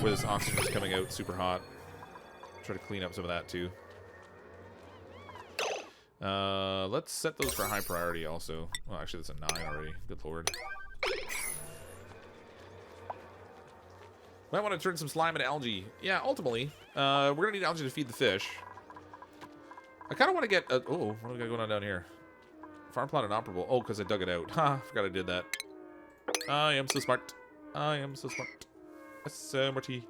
where this oxygen is coming out super hot. Try to clean up some of that too. Let's set those for high priority also. Well, actually, that's a 9 already. Good lord. Might want to turn some slime into algae. Yeah, ultimately, we're going to need algae to feed the fish. I kind of want to get... oh, what do we got going on down here? Farm plot inoperable. Oh, because I dug it out. Ha, forgot I did that. I am so smart. I am so smart. SMRT.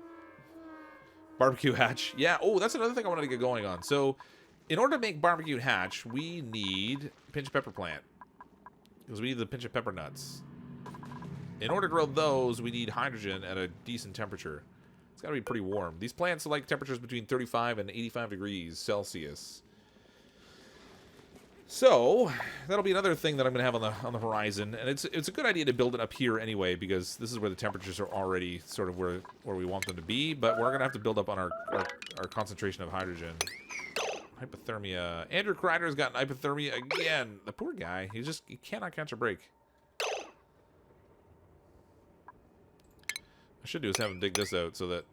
Barbecue hatch. Yeah, oh, that's another thing I wanted to get going on. So, in order to make barbecue hatch, we need pinch pepper plant. Because we need the pinch of pepper nuts. In order to grow those, we need hydrogen at a decent temperature. It's got to be pretty warm. These plants like temperatures between 35 and 85 degrees Celsius. So, that'll be another thing that I'm going to have on the horizon. And it's a good idea to build it up here anyway, because this is where the temperatures are already sort of where we want them to be. But we're going to have to build up on our concentration of hydrogen. Hypothermia. Andrew Kreider's gotten hypothermia again. The poor guy. He cannot catch a break. I should do is have him dig this out so that...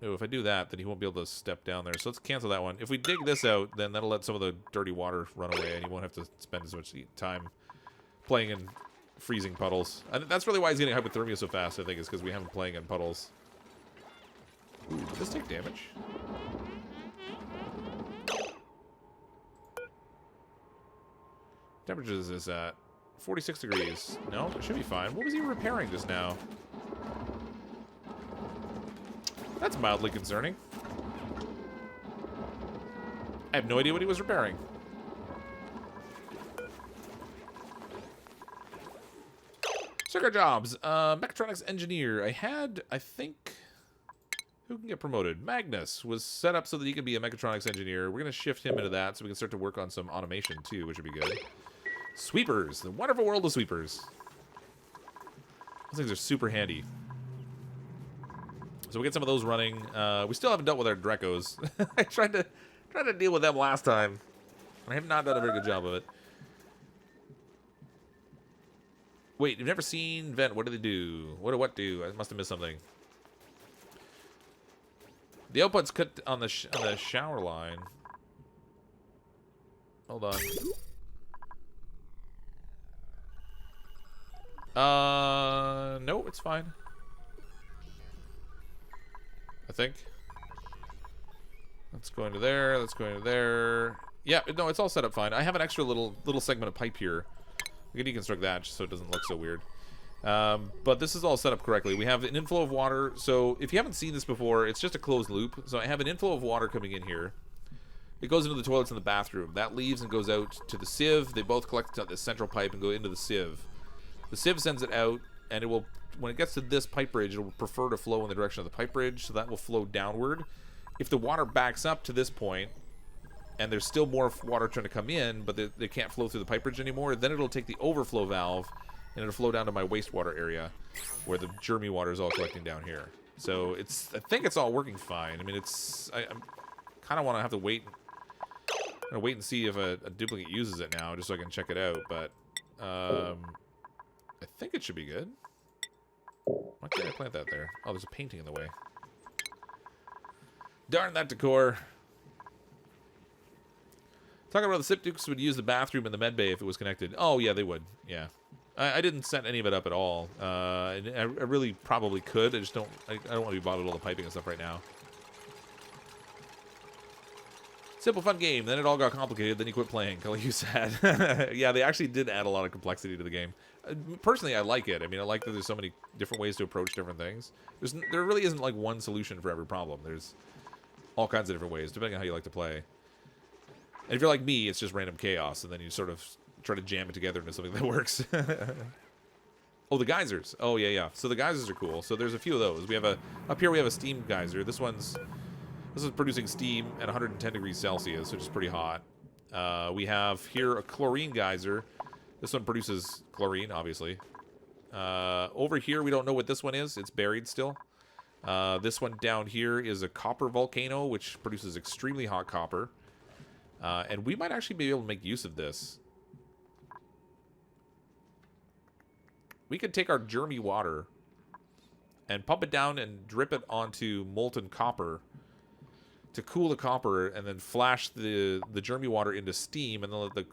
Oh, if I do that, then he won't be able to step down there. So let's cancel that one. If we dig this out, then that'll let some of the dirty water run away, and he won't have to spend as much time playing in freezing puddles. And that's really why he's getting hypothermia so fast, I think, is because we have him playing in puddles. Ooh, did this take damage? Temperatures is at 46 degrees. No, it should be fine. What was he repairing just now? That's mildly concerning. I have no idea what he was repairing. Circuit jobs. Mechatronics engineer. I think... Who can get promoted? Magnus was set up so that he can be a mechatronics engineer. We're going to shift him into that so we can start to work on some automation too, which would be good. Sweepers. The wonderful world of sweepers. Those things are super handy. So we get some of those running. We still haven't dealt with our Dracos. I tried to deal with them last time. And I have not done a very good job of it. Wait, you've never seen Vent. What do they do? What do? I must have missed something. The output's cut on the shower line. Hold on. No, it's fine. I think. That's going to there. That's going to there. Yeah, no, it's all set up fine. I have an extra little segment of pipe here. We can deconstruct that just so it doesn't look so weird. But this is all set up correctly. We have an inflow of water. So if you haven't seen this before, it's just a closed loop. So I have an inflow of water coming in here. It goes into the toilets in the bathroom. That leaves and goes out to the sieve. They both collect at the central pipe and go into the sieve. The sieve sends it out, and it will, when it gets to this pipe bridge, it will prefer to flow in the direction of the pipe bridge, so that will flow downward. If the water backs up to this point, and there's still more water trying to come in, but they can't flow through the pipe bridge anymore, then it'll take the overflow valve and it'll flow down to my wastewater area, where the germy water is all collecting down here. So I think it's all working fine. I mean, I kind of want to have to wait. I'm gonna wait and see if a duplicate uses it now, just so I can check it out. But I think it should be good. Why can't I plant that there? Oh, there's a painting in the way. Darn that decor. Talking about the Sipdukes would use the bathroom and the med bay if it was connected. Oh, yeah, they would. Yeah. I didn't set any of it up at all. I really probably could. I just don't... I don't want to be bothered with all the piping and stuff right now. Simple, fun game. Then it all got complicated. Then you quit playing. You said. Yeah, they actually did add a lot of complexity to the game. Personally, I like it. I mean, I like that there's so many different ways to approach different things. There really isn't, like, one solution for every problem. There's all kinds of different ways, depending on how you like to play. And if you're like me, it's just random chaos, and then you sort of try to jam it together into something that works. Oh, the geysers. Oh, yeah. So the geysers are cool. So there's a few of those. We have up here we have a steam geyser. This is producing steam at 110 degrees Celsius, which is pretty hot. We have here a chlorine geyser. This one produces chlorine, obviously. Over here, we don't know what this one is. It's buried still. This one down here is a copper volcano, which produces extremely hot copper. And we might actually be able to make use of this. We could take our germy water and pump it down and drip it onto molten copper to cool the copper, and then flash the germy water into steam, and then let the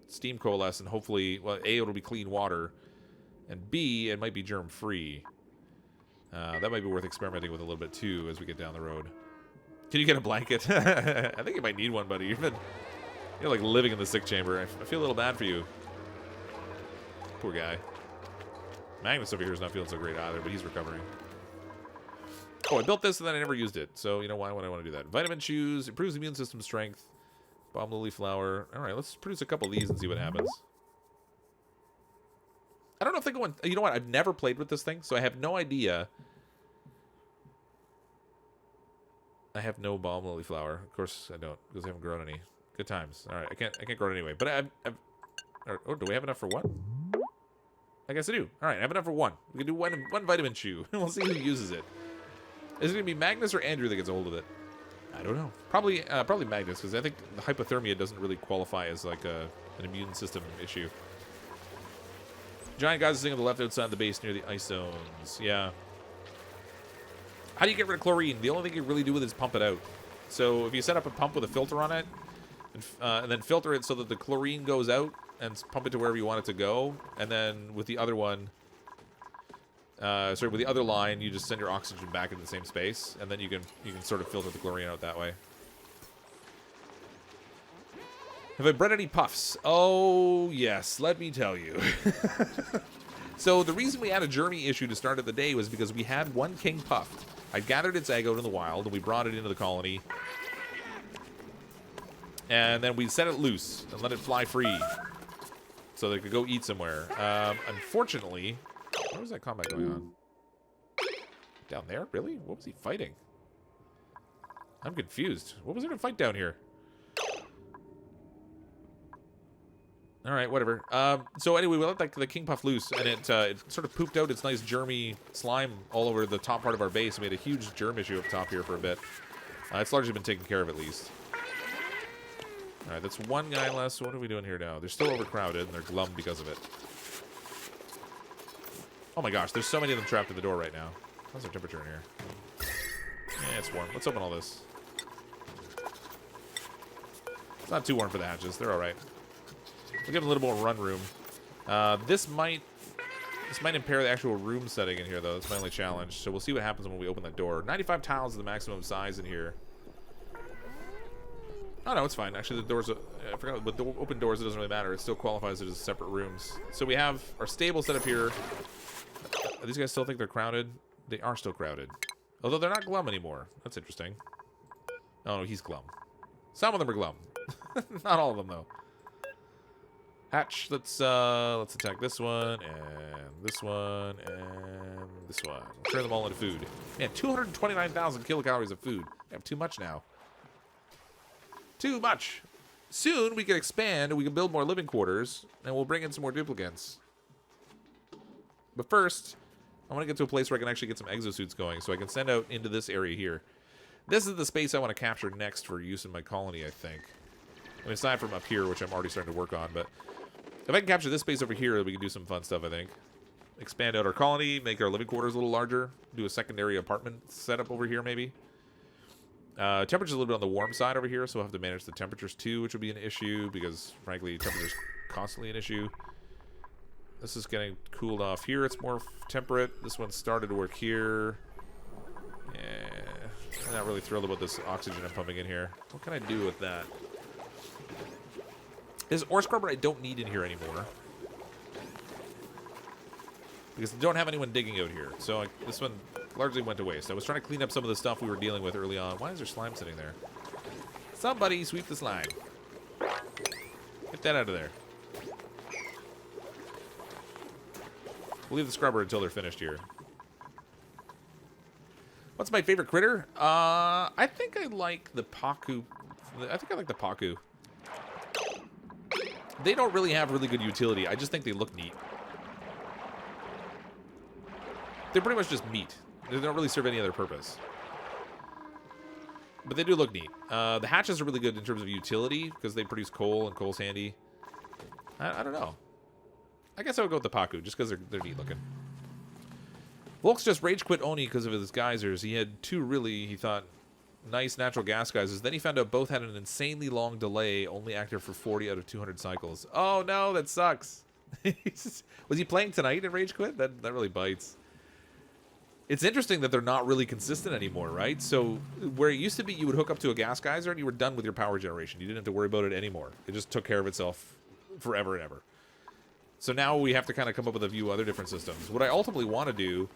steam coalesce, and hopefully, well, A, it'll be clean water, and B, it might be germ-free. That might be worth experimenting with a little bit, too, as we get down the road. Can you get a blanket? I think you might need one, buddy. You're like living in the sick chamber. I feel a little bad for you. Poor guy. Magnus over here is not feeling so great either, but he's recovering. Oh, I built this and then I never used it. So, you know, why would I want to do that? Vitamin chews, improves immune system strength. Bomb lily flower. All right, let's produce a couple of these and see what happens. I don't know if they go in... You know what? I've never played with this thing, so I have no idea. I have no bomb lily flower. Of course I don't, because I haven't grown any. Good times. All right, I can't grow it anyway. But I've oh, do we have enough for one? I guess I do. All right, I have enough for one. We can do one vitamin chew. We'll see who uses it. Is it going to be Magnus or Andrew that gets a hold of it? I don't know. Probably Magnus, because I think the hypothermia doesn't really qualify as like an immune system issue. Giant guys sitting on the left outside the base near the ice zones. Yeah. How do you get rid of chlorine? The only thing you really do with it is pump it out. So if you set up a pump with a filter on it, and then filter it so that the chlorine goes out, and pump it to wherever you want it to go, and then with the other one, with the other line, you just send your oxygen back into the same space, and then you can sort of filter the chlorine out that way. Have I bred any puffs? Oh, yes, let me tell you. So the reason we had a germy issue to start of the day was because we had one king puff. I gathered its egg out in the wild, and we brought it into the colony. And then we set it loose and let it fly free so they could go eat somewhere. Unfortunately, where was that combat going on? Down there? Really? What was he fighting? I'm confused. What was there to fight down here? All right, whatever. So anyway, we let the king puff loose, and it sort of pooped out its nice germy slime all over the top part of our base. We had a huge germ issue up top here for a bit. It's largely been taken care of, at least. All right, that's one guy less. What are we doing here now? They're still overcrowded, and they're glum because of it. Oh my gosh, there's so many of them trapped at the door right now. How's our temperature in here? Yeah, it's warm. Let's open all this. It's not too warm for the hatches. They're all right. We'll give them a little more run room. This might impair the actual room setting in here, though. That's my only challenge. So we'll see what happens when we open that door. 95 tiles is the maximum size in here. Oh, no, it's fine. Actually, the doors... I forgot, with the open doors, it doesn't really matter. It still qualifies it as separate rooms. So we have our stable set up here. These guys still think they're crowded? They are still crowded. Although they're not glum anymore. That's interesting. Oh, no, he's glum. Some of them are glum. Not all of them, though. Hatch, let's attack this one, and this one, and this one. We'll turn them all into food. Man, 229,000 kilocalories of food. I have too much now. Too much. Soon we can expand and we can build more living quarters, and we'll bring in some more duplicates. But first, I want to get to a place where I can actually get some exosuits going, so I can send out into this area here. This is the space I want to capture next for use in my colony, I think. I mean, aside from up here, which I'm already starting to work on, but if I can capture this space over here, we can do some fun stuff, I think. Expand out our colony, make our living quarters a little larger, do a secondary apartment setup over here, maybe. Temperature's a little bit on the warm side over here, so we'll have to manage the temperatures too, which will be an issue, because, frankly, temperature's constantly an issue. This is getting cooled off here. It's more temperate. This one started to work here. Yeah, I'm not really thrilled about this oxygen I'm pumping in here. What can I do with that? This ore scrubber I don't need in here anymore, because I don't have anyone digging out here. So this one largely went to waste. I was trying to clean up some of the stuff we were dealing with early on. Why is there slime sitting there? Somebody sweep the slime. Get that out of there. We'll leave the scrubber until they're finished here. What's my favorite critter? I think I like the Paku. I think I like the Paku. They don't really have really good utility. I just think they look neat. They're pretty much just meat. They don't really serve any other purpose. But they do look neat. The hatches are really good in terms of utility because they produce coal, and coal's handy. I don't know. I guess I would go with the Paku just because they're neat looking. Volk's just rage quit Oni because of his geysers. He had two really, he thought, nice natural gas geysers. Then he found out both had an insanely long delay, only active for 40 out of 200 cycles. Oh no, that sucks. Was he playing tonight in rage quit? That really bites. It's interesting that they're not really consistent anymore, right? So where it used to be you would hook up to a gas geyser and you were done with your power generation. You didn't have to worry about it anymore. It just took care of itself forever and ever. So now we have to kind of come up with a few other different systems. What I ultimately want to do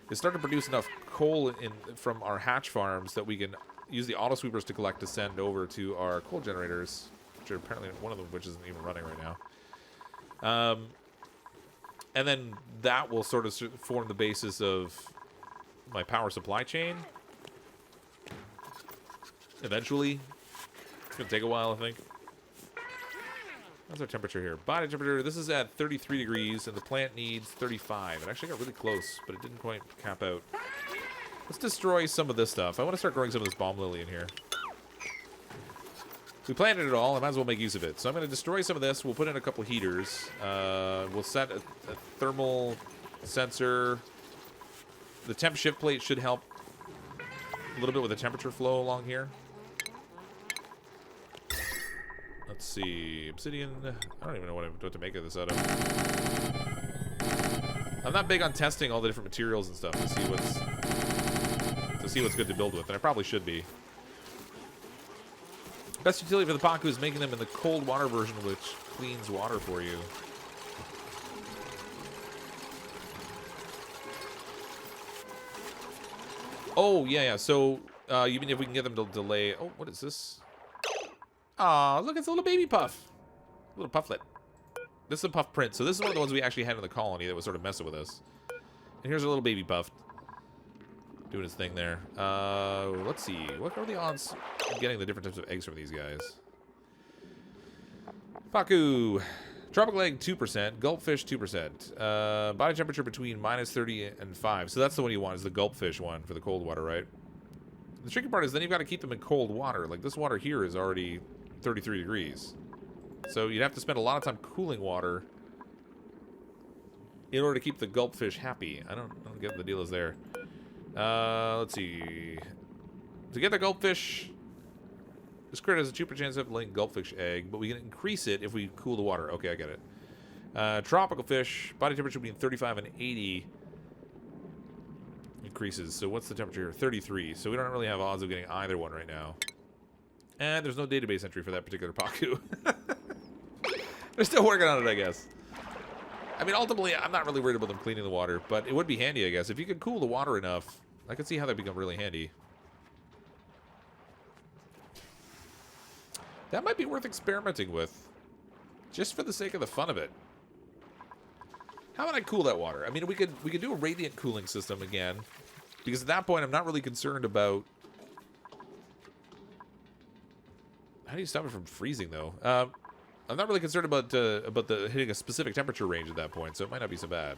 is start to produce enough coal from our hatch farms that we can use the auto sweepers to collect to send over to our coal generators, which are apparently one of them which isn't even running right now. And then that will sort of form the basis of my power supply chain. Eventually. It's going to take a while, I think. What's our temperature here? Body temperature, this is at 33 degrees, and the plant needs 35. It actually got really close, but it didn't quite cap out. Let's destroy some of this stuff. I want to start growing some of this bomb lily in here. We planted it all, I might as well make use of it. So I'm going to destroy some of this. We'll put in a couple heaters. We'll set a thermal sensor. The temp shift plate should help a little bit with the temperature flow along here. Let's see, obsidian. I don't even know what to make of this out of. I'm not big on testing all the different materials and stuff to see what's good to build with, and I probably should be. Best utility for the Paku is making them in the cold water version, which cleans water for you. Oh yeah. So you mean if we can get them to delay? Oh, what is this? Aw, look, it's a little baby puff. A little pufflet. This is a puff print. So this is one of the ones we actually had in the colony that was sort of messing with us. And here's a little baby puff. Doing his thing there. Let's see. What are the odds of getting the different types of eggs from these guys? Paku. Tropical egg, 2%. Gulpfish, 2%. Body temperature between -30 and 5. So that's the one you want, is the gulpfish one for the cold water, right? The tricky part is then you've got to keep them in cold water. Like this water here is already 33 degrees. So you'd have to spend a lot of time cooling water in order to keep the gulpfish happy. I don't get what the deal is there. Let's see. To get the gulpfish, this critter has a 2% chance of laying gulpfish egg, but we can increase it if we cool the water. Okay, I get it. Tropical fish, body temperature between 35 and 80 increases. So what's the temperature here? 33. So we don't really have odds of getting either one right now. And there's no database entry for that particular Paku. They're still working on it, I guess. I mean, ultimately, I'm not really worried about them cleaning the water, but it would be handy, I guess. If you could cool the water enough, I could see how that become really handy. That might be worth experimenting with, just for the sake of the fun of it. How about I cool that water? I mean, we could do a radiant cooling system again, because at that point, I'm not really concerned about. How do you stop it from freezing, though? I'm not really concerned about the hitting a specific temperature range at that point, so it might not be so bad.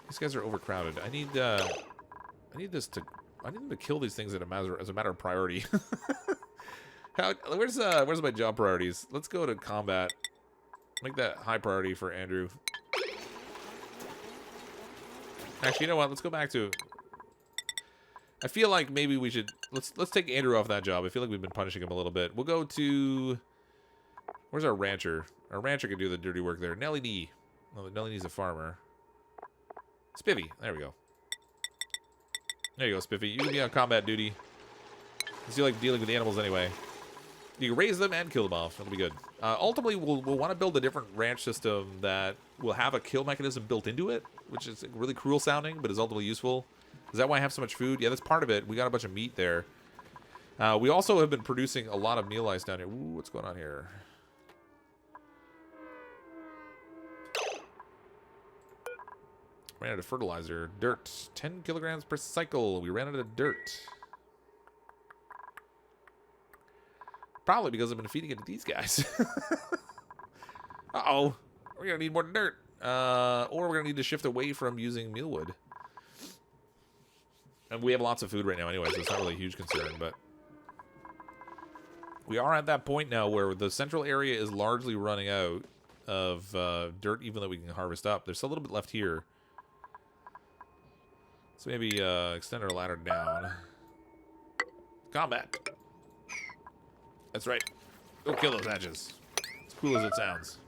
These guys are overcrowded. I need them to kill these things as a matter of priority. Where's my job priorities? Let's go to combat. Make that high priority for Andrew. Actually, you know what? Let's go back to... I feel like maybe we should... Let's take Andrew off that job. I feel like we've been punishing him a little bit. We'll go to... Where's our rancher? Our rancher can do the dirty work there. Nelly D. Oh, Nelly D's a farmer. Spiffy. There we go. There you go, Spiffy. You can be on combat duty. Because you like dealing with the animals anyway. You can raise them and kill them off. That'll be good. Ultimately, we'll want to build a different ranch system that will have a kill mechanism built into it, which is really cruel sounding, but is ultimately useful. Is that why I have so much food? Yeah, that's part of it. We got a bunch of meat there. We also have been producing a lot of meal ice down here. Ooh, what's going on here? Ran out of fertilizer. Dirt. 10 kilograms per cycle. We ran out of dirt. Probably because I've been feeding it to these guys. Uh-oh. We're going to need more dirt. Or we're going to need to shift away from using mealwood. And we have lots of food right now anyway, so it's not really a huge concern. But we are at that point now where the central area is largely running out of dirt, even though we can harvest up. There's still a little bit left here. So maybe extend our ladder down. Combat. That's right. Go kill those hatches. As cool as it sounds.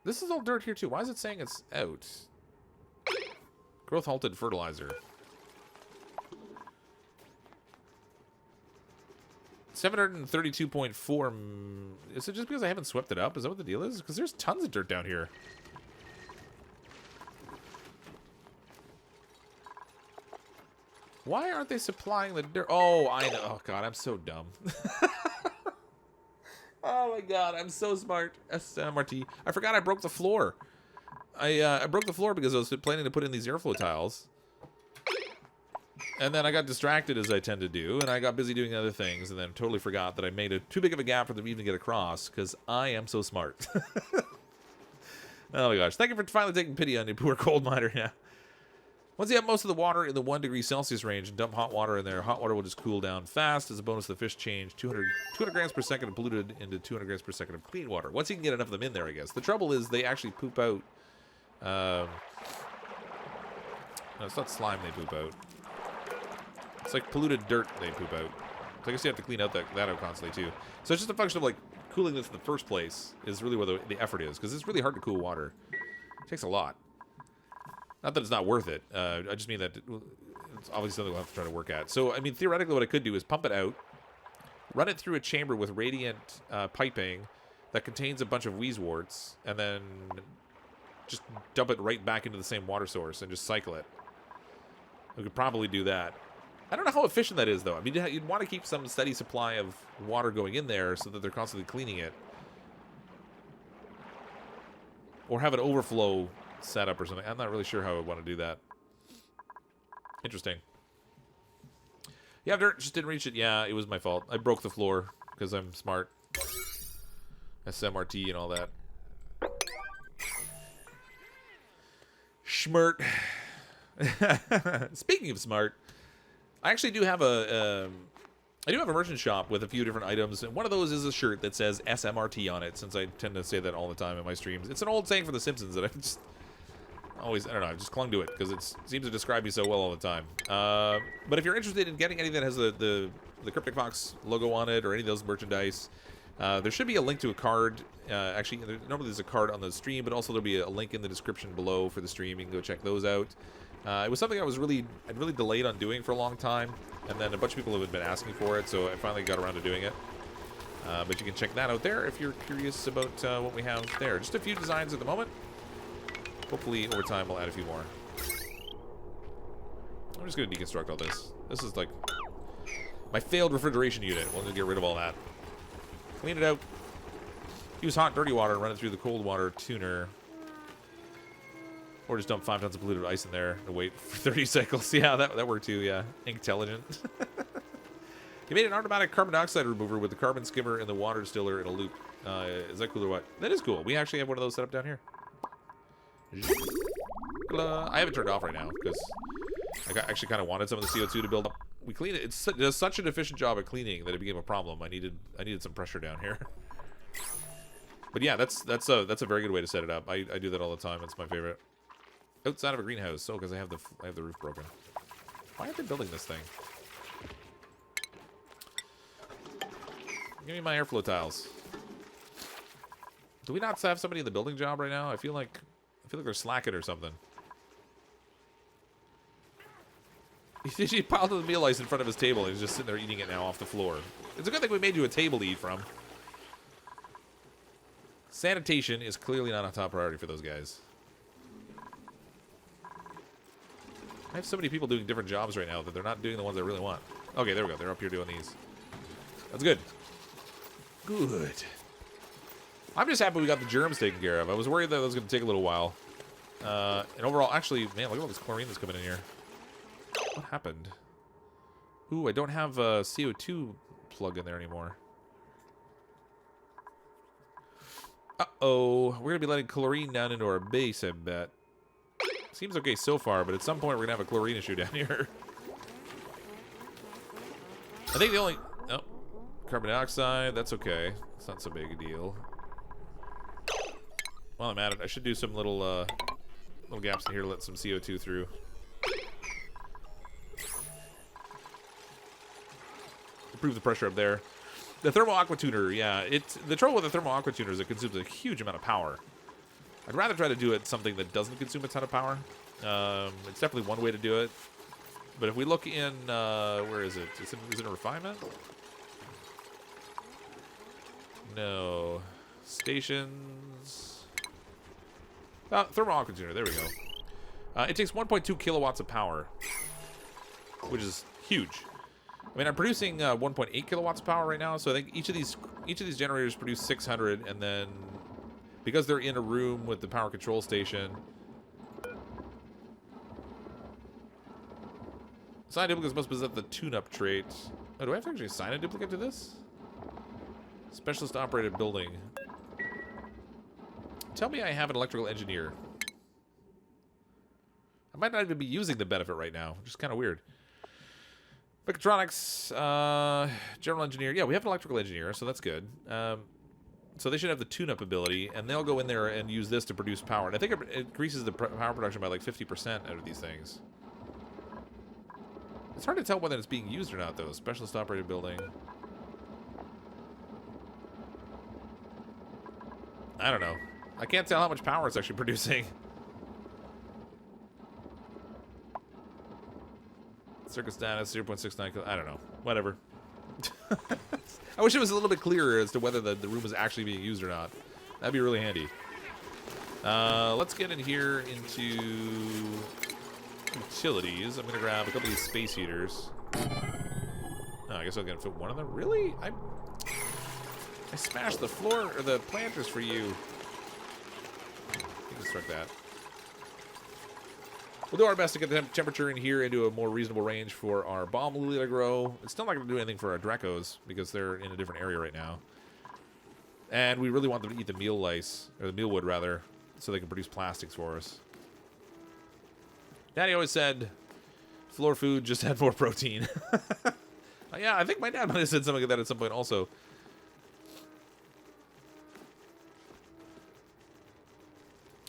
This is all dirt here too. Why is it saying it's out? Growth halted fertilizer. 732.4. Is it just because I haven't swept it up? Is that what the deal is? Because there's tons of dirt down here. Why aren't they supplying the dirt? Oh, I know. Oh, God, I'm so dumb. Oh, my God, I'm so smart. SMRT. I forgot I broke the floor. I broke the floor because I was planning to put in these airflow tiles. And then I got distracted, as I tend to do, and I got busy doing other things, and then totally forgot that I made too big of a gap for them even to get across, because I am so smart. Oh, my gosh. Thank you for finally taking pity on you, poor coal miner. Yeah. Once you have most of the water in the 1 degree Celsius range, dump hot water in there. Hot water will just cool down fast. As a bonus, the fish change 200 grams per second of polluted into 200 grams per second of clean water. Once you can get enough of them in there, I guess. The trouble is they actually poop out. No, it's not slime they poop out. It's like polluted dirt they poop out. So I guess you have to clean out that out constantly, too. So it's just a function of, like, cooling this in the first place is really where the effort is. Because it's really hard to cool water. It takes a lot. Not that it's not worth it. I just mean that it's obviously something we'll have to try to work at. So, I mean, theoretically, what I could do is pump it out, run it through a chamber with radiant piping that contains a bunch of wheezeworts, and then just dump it right back into the same water source and just cycle it. We could probably do that. I don't know how efficient that is, though. I mean, you'd want to keep some steady supply of water going in there so that they're constantly cleaning it. Or have an overflow setup or something. I'm not really sure how I would want to do that. Interesting. Yeah, dirt just didn't reach it. Yeah, it was my fault. I broke the floor because I'm smart. SMRT and all that. Schmert. Speaking of smart, I actually do have a merchant shop with a few different items, and one of those is a shirt that says SMRT on it, since I tend to say that all the time in my streams. It's an old saying from The Simpsons that I just always, I don't know, I've just clung to it because it seems to describe me so well all the time. But if you're interested in getting anything that has the CrypticFox logo on it or any of those merchandise, there should be a link to a card. Actually, normally there's a card on the stream, but also there'll be a link in the description below for the stream. You can go check those out. It was something I'd really delayed on doing for a long time, and then a bunch of people have been asking for it, so I finally got around to doing it. But you can check that out there if you're curious about what we have there. Just a few designs at the moment. Hopefully, over time, we'll add a few more. I'm just going to deconstruct all this. This is like my failed refrigeration unit. We're going to get rid of all that. Clean it out. Use hot, dirty water and run it through the cold water tuner. Or just dump 5 tons of polluted ice in there and wait for 30 cycles. Yeah, that worked too, yeah. Intelligent. You made an automatic carbon dioxide remover with the carbon skimmer and the water distiller in a loop. Is that cool or what? That is cool. We actually have one of those set up down here. I have it turned off right now because I actually kind of wanted some of the CO2 to build up. We clean it. It does such an efficient job at cleaning that it became a problem. I needed some pressure down here. But yeah, that's a very good way to set it up. I do that all the time. It's my favorite. Outside of a greenhouse, because I have the roof broken. Why aren't they building this thing? Give me my airflow tiles. Do we not have somebody in the building job right now? I feel like they're slacking or something. He piled the meal ice in front of his table and he's just sitting there eating it now off the floor. It's a good thing we made you a table to eat from. Sanitation is clearly not a top priority for those guys. I have so many people doing different jobs right now that they're not doing the ones I really want. Okay, there we go. They're up here doing these. That's good. Good. I'm just happy we got the germs taken care of. I was worried that it was going to take a little while. And overall, actually, man, look at all this chlorine that's coming in here. What happened? Ooh, I don't have a CO2 plug in there anymore. Uh-oh. We're going to be letting chlorine down into our base, I bet. Seems okay so far, but at some point we're going to have a chlorine issue down here. I think the only... Oh. Carbon dioxide. That's okay. It's not so big a deal. While I'm at it, I should do some little gaps in here to let some CO2 through. Improve the pressure up there. The thermal aqua tuner, yeah. The trouble with the thermal aqua tuner is it consumes a huge amount of power. I'd rather try to do it something that doesn't consume a ton of power. It's definitely one way to do it. But if we look in, where is it? Is it in refinement? No. Stations. Thermal aqua tuner, there we go. It takes 1.2 kilowatts of power, which is huge. I mean, I'm producing 1.8 kilowatts of power right now, so I think each of these generators produce 600, and then because they're in a room with the power control station. Sign duplicates must possess the tune-up trait. Oh, do I have to actually assign a duplicate to this? Specialist operated building. Tell me I have an electrical engineer. I might not even be using the benefit right now, which is kind of weird. Mechatronics, general engineer. Yeah, we have an electrical engineer, so that's good. So they should have the tune-up ability, and they'll go in there and use this to produce power. And I think it increases the power production by like 50% out of these things. It's hard to tell whether it's being used or not, though. Specialist operated building. I don't know. I can't tell how much power it's actually producing. Circuit status 0.69. I don't know. Whatever. I wish it was a little bit clearer as to whether the room is actually being used or not. That'd be really handy. Let's get in here into utilities. I'm going to grab a couple of these space heaters. Oh, I guess I'm going to fit one of them. Really? I smashed the floor, or the planters for you. Construct that. We'll do our best to get the temperature in here into a more reasonable range for our bomb lily to grow. It's still not going to do anything for our Drecos because they're in a different area right now. And we really want them to eat the meal lice, or the mealwood rather, so they can produce plastics for us. Daddy always said, floor food just had more protein. Yeah, I think my dad might have said something like that at some point also.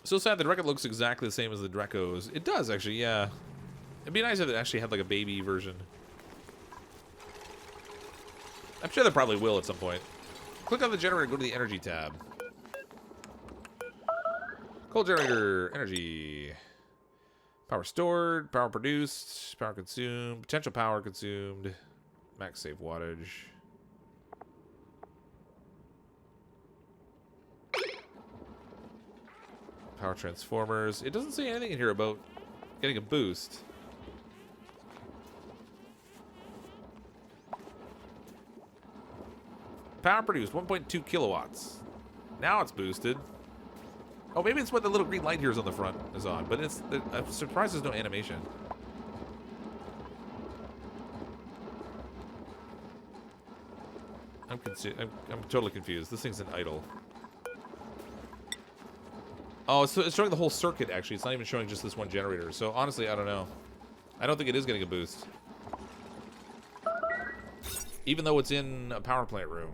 So sad the Dreco looks exactly the same as the Drecos. It does, actually, yeah. It'd be nice if it actually had, like, a baby version. I'm sure they probably will at some point. Click on the generator, go to the energy tab. Coal generator, energy. Power stored, power produced, power consumed, potential power consumed, max save wattage. Power transformers. It doesn't say anything in here about getting a boost. Power produced, 1.2 kilowatts. Now it's boosted. Oh, maybe it's what the little green light here is on the front is on, but I'm surprised there's no animation. I'm totally confused. This thing's an idle. Oh, so it's showing the whole circuit, actually. It's not even showing just this one generator. So, honestly, I don't know. I don't think it is getting a boost. Even though it's in a power plant room.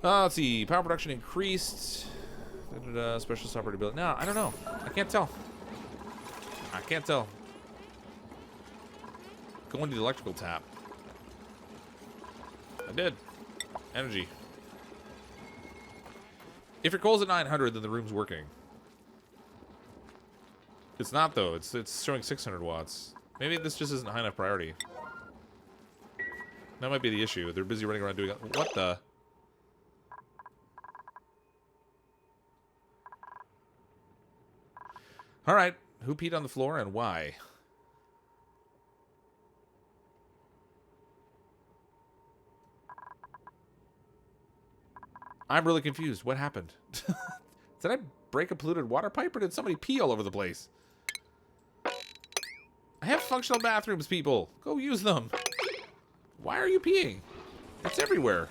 Let's see. Power production increased. Special operator ability. No, I don't know. I can't tell. I can't tell. Going to the electrical tap. I did. Energy. If your coal's at 900, then the room's working. It's not, though. It's showing 600 watts. Maybe this just isn't high enough priority. That might be the issue. They're busy running around doing... What the... Alright. Who peed on the floor and why? I'm really confused. What happened? Did I break a polluted water pipe or did somebody pee all over the place? I have functional bathrooms, people. Go use them. Why are you peeing? It's everywhere.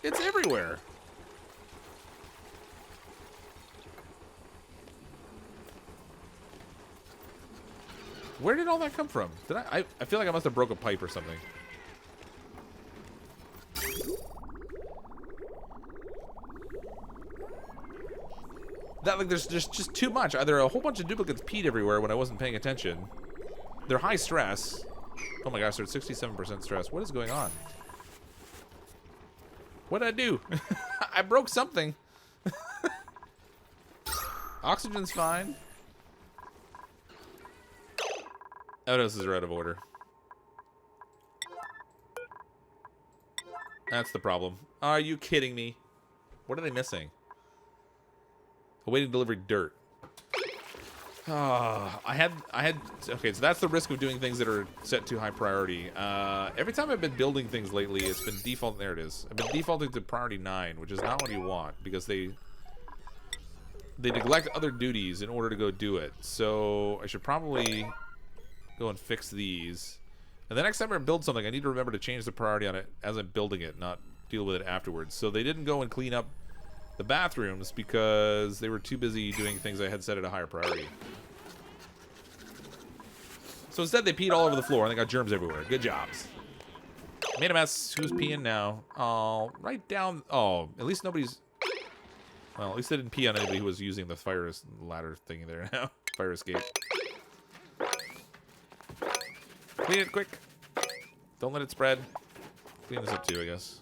It's everywhere. Where did all that come from? Did I feel like I must have broke a pipe or something. That, like, there's just too much. Either a whole bunch of duplicates peed everywhere when I wasn't paying attention. They're high stress. Oh my gosh, they're at 67% stress. What is going on? What did I do? I broke something. Oxygen's fine. Outhouses are out of order. That's the problem. Are you kidding me? What are they missing? Awaiting delivery dirt. Oh, I had. Okay, so that's the risk of doing things that are set to high priority. Every time I've been building things lately, it's been default. There it is. I've been defaulting to priority 9, which is not what you want because they neglect other duties in order to go do it. So I should probably go and fix these. And the next time I build something, I need to remember to change the priority on it as I'm building it, not deal with it afterwards. So they didn't go and clean up the bathrooms because they were too busy doing things I had set at a higher priority. So instead they peed all over the floor and they got germs everywhere. Good jobs. Made a mess. Who's peeing now? Oh, right down. Oh, at least nobody's... Well, at least they didn't pee on anybody who was using the fire ladder thingy there now. Fire escape. Clean it quick. Don't let it spread. Clean this up too, I guess.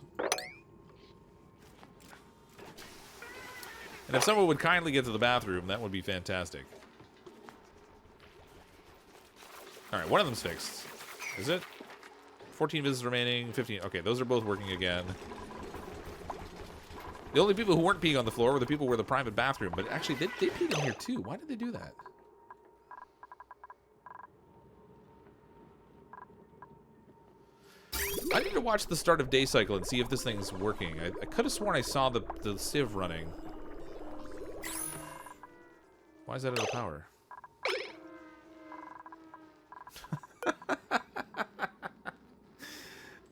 And if someone would kindly get to the bathroom, that would be fantastic. Alright, one of them's fixed. Is it? 14 visits remaining, 15. Okay, those are both working again. The only people who weren't peeing on the floor were the people who were in the private bathroom. But actually, they peed in here too. Why did they do that? I need to watch the start of day cycle and see if this thing's working. I could have sworn I saw the sieve running. Why is that out of power?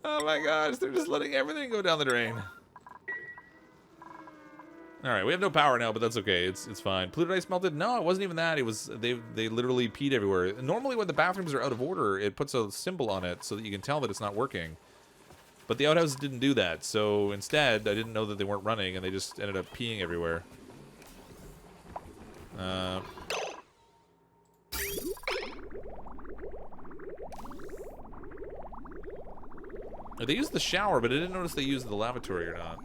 Oh my gosh, they're just letting everything go down the drain. Alright, we have no power now, but that's okay. It's fine. Polluted ice melted? No, it wasn't even that. It was they literally peed everywhere. Normally when the bathrooms are out of order, it puts a symbol on it so that you can tell that it's not working. But the outhouses didn't do that, so instead, I didn't know that they weren't running, and they just ended up peeing everywhere. They used the shower, but I didn't notice they used the lavatory or not.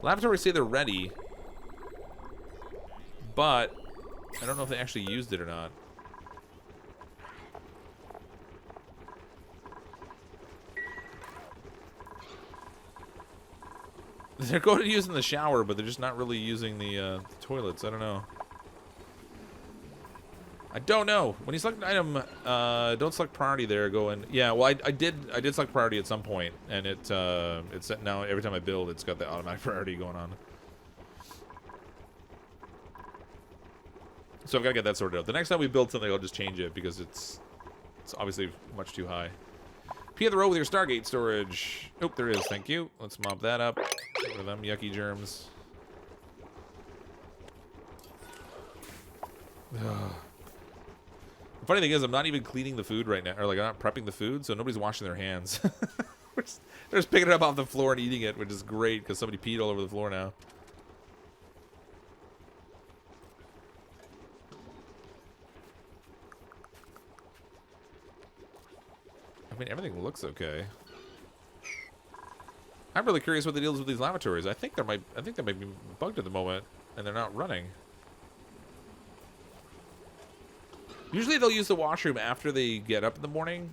Lavatories say they're ready, but I don't know if they actually used it or not. They're going to use in the shower, but they're just not really using the toilets. I don't know. I don't know. When you select an item, don't select priority there. Go in. Yeah, well, I did select priority at some point, and it's set now. Every time I build, it's got the automatic priority going on. So I've got to get that sorted out. The next time we build something, I'll just change it because it's obviously much too high. Pee on the road with your Stargate storage. Oh, there is. Thank you. Let's mop that up. Get rid of them yucky germs. Ugh. The funny thing is, I'm not even cleaning the food right now, or like I'm not prepping the food, so nobody's washing their hands. They're just picking it up off the floor and eating it, which is great because somebody peed all over the floor now. I mean, everything looks okay. I'm really curious what the deal is with these lavatories. I think they might be bugged at the moment, and they're not running. Usually they'll use the washroom after they get up in the morning.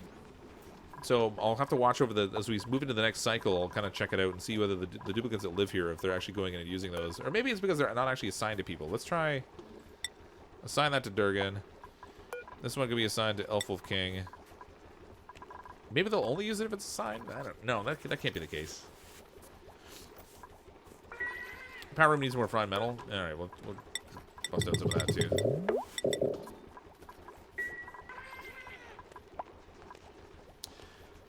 So I'll have to watch over as we move into the next cycle. I'll kind of check it out and see whether the duplicates that live here, if they're actually going in and using those. Or maybe it's because they're not actually assigned to people. Let's try assign that to Durgan. This one could be assigned to Elf Wolf King. Maybe they'll only use it if it's assigned? I don't know. That can't be the case. Power room needs more refined metal. Alright, we'll bust out some of that too.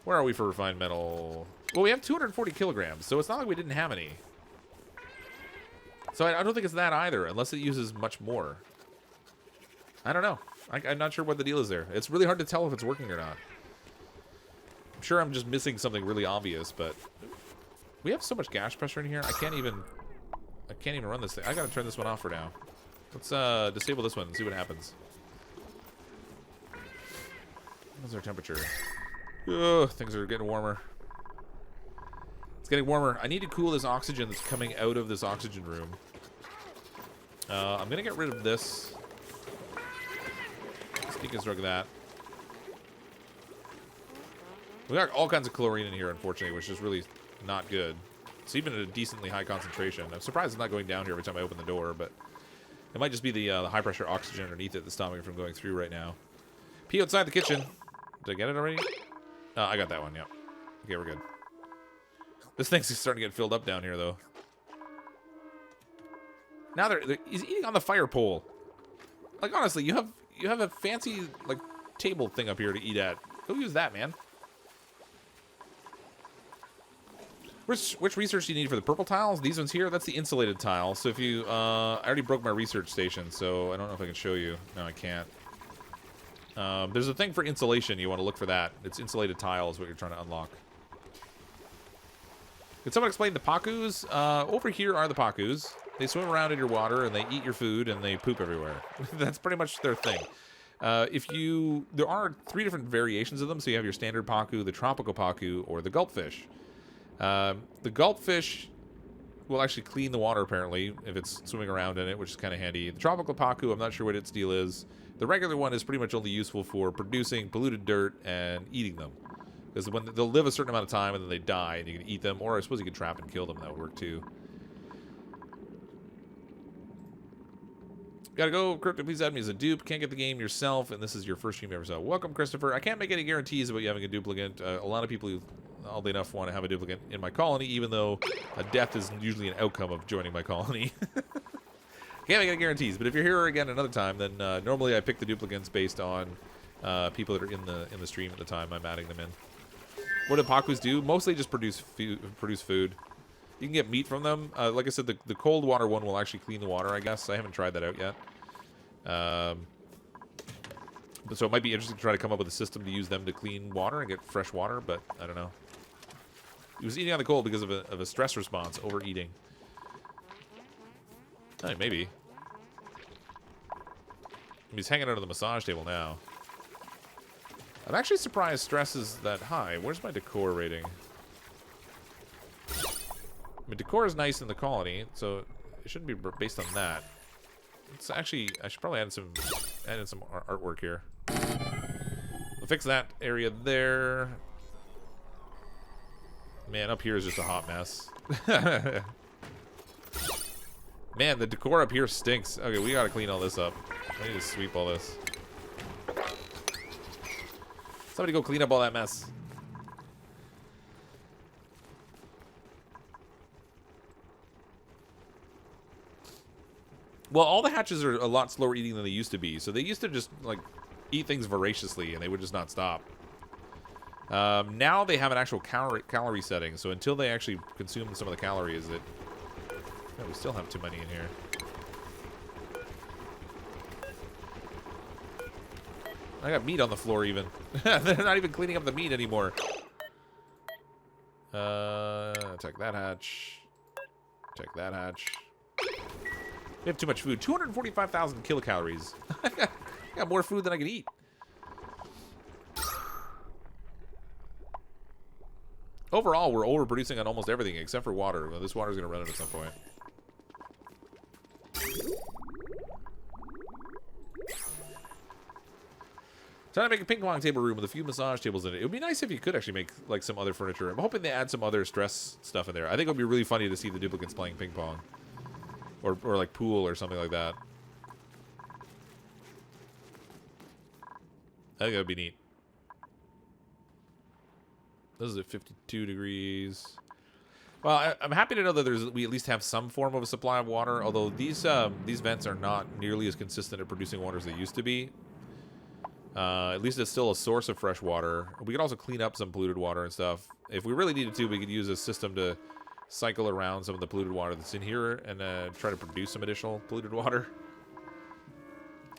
Where are we for refined metal? Well, we have 240 kilograms, so it's not like we didn't have any. So I don't think it's that either, unless it uses much more. I don't know. I'm not sure what the deal is there. It's really hard to tell if it's working or not. I'm sure I'm just missing something really obvious, but we have so much gas pressure in here. I can't even run this thing. I gotta turn this one off for now. Let's disable this one and see what happens. What's our temperature? Ugh, things are getting warmer. It's getting warmer. I need to cool this oxygen that's coming out of this oxygen room. I'm gonna get rid of this. Let's deconstruct that. We got all kinds of chlorine in here, unfortunately, which is really not good. It's even at a decently high concentration. I'm surprised it's not going down here every time I open the door, but it might just be the high pressure oxygen underneath it that's stopping it from going through right now. Pee outside the kitchen. Did I get it already? I got that one, yep. Okay, we're good. This thing's starting to get filled up down here, though. Now he's eating on the fire pole. Like, honestly, you have a fancy, like, table thing up here to eat at. Go use that, man. Which research do you need for the purple tiles? These ones here, that's the insulated tile. So if you, I already broke my research station, so I don't know if I can show you. No, I can't. There's a thing for insulation. You want to look for that. It's insulated tile is what you're trying to unlock. Can someone explain the Pakus? Over here are the Pakus. They swim around in your water, and they eat your food, and they poop everywhere. That's pretty much their thing. There are 3 different variations of them. So you have your standard Paku, the tropical Paku, or the gulpfish. The gulpfish will actually clean the water, apparently, if it's swimming around in it, which is kind of handy. The tropical Paku, I'm not sure what its deal is. The regular one is pretty much only useful for producing polluted dirt and eating them. Because when they'll live a certain amount of time and then they die and you can eat them, or I suppose you can trap and kill them, that would work too. Gotta go, Cryptic, please add me as a dupe. Can't get the game yourself, and this is your first stream you ever saw. Welcome, Christopher. I can't make any guarantees about you having a duplicate. A lot of people, oddly enough, want to have a duplicate in my colony, even though a death is usually an outcome of joining my colony. Can't make any guarantees, but if you're here again another time, then normally I pick the duplicates based on people that are in the stream at the time I'm adding them in. What do Pakus do? Mostly just produce food. You can get meat from them. Like I said, the cold water one will actually clean the water, I guess. I haven't tried that out yet. So it might be interesting to try to come up with a system to use them to clean water and get fresh water, but I don't know. He was eating on the cold because of a stress response, overeating. Maybe. He's hanging out on the massage table now. I'm actually surprised stress is that high. Where's my decor rating? I mean, decor is nice in the colony, so it shouldn't be based on that. It's actually, I should probably add in some artwork here. We'll fix that area there. Man, up here is just a hot mess. Man, the decor up here stinks. Okay, we gotta clean all this up. I need to sweep all this. Somebody go clean up all that mess. Well, all the hatches are a lot slower eating than they used to be. So they used to just, like, eat things voraciously, and they would just not stop. Now they have an actual calorie setting, so until they actually consume some of the calories, we still have too many in here. I got meat on the floor even. They're not even cleaning up the meat anymore. Check that hatch. Check that hatch. We have too much food. 245,000 kilocalories. I got more food than I can eat. Overall, we're overproducing on almost everything except for water. Well, this water's going to run out at some point. Trying to make a ping pong table room with a few massage tables in it. It would be nice if you could actually make like some other furniture. I'm hoping they add some other stress stuff in there. I think it would be really funny to see the duplicates playing ping pong. Or like pool or something like that. I think that would be neat. This is at 52 degrees. Well, I'm happy to know that we at least have some form of a supply of water. Although these vents are not nearly as consistent at producing water as they used to be. At least it's still a source of fresh water. We could also clean up some polluted water and stuff. If we really needed to, we could use a system to cycle around some of the polluted water that's in here and try to produce some additional polluted water.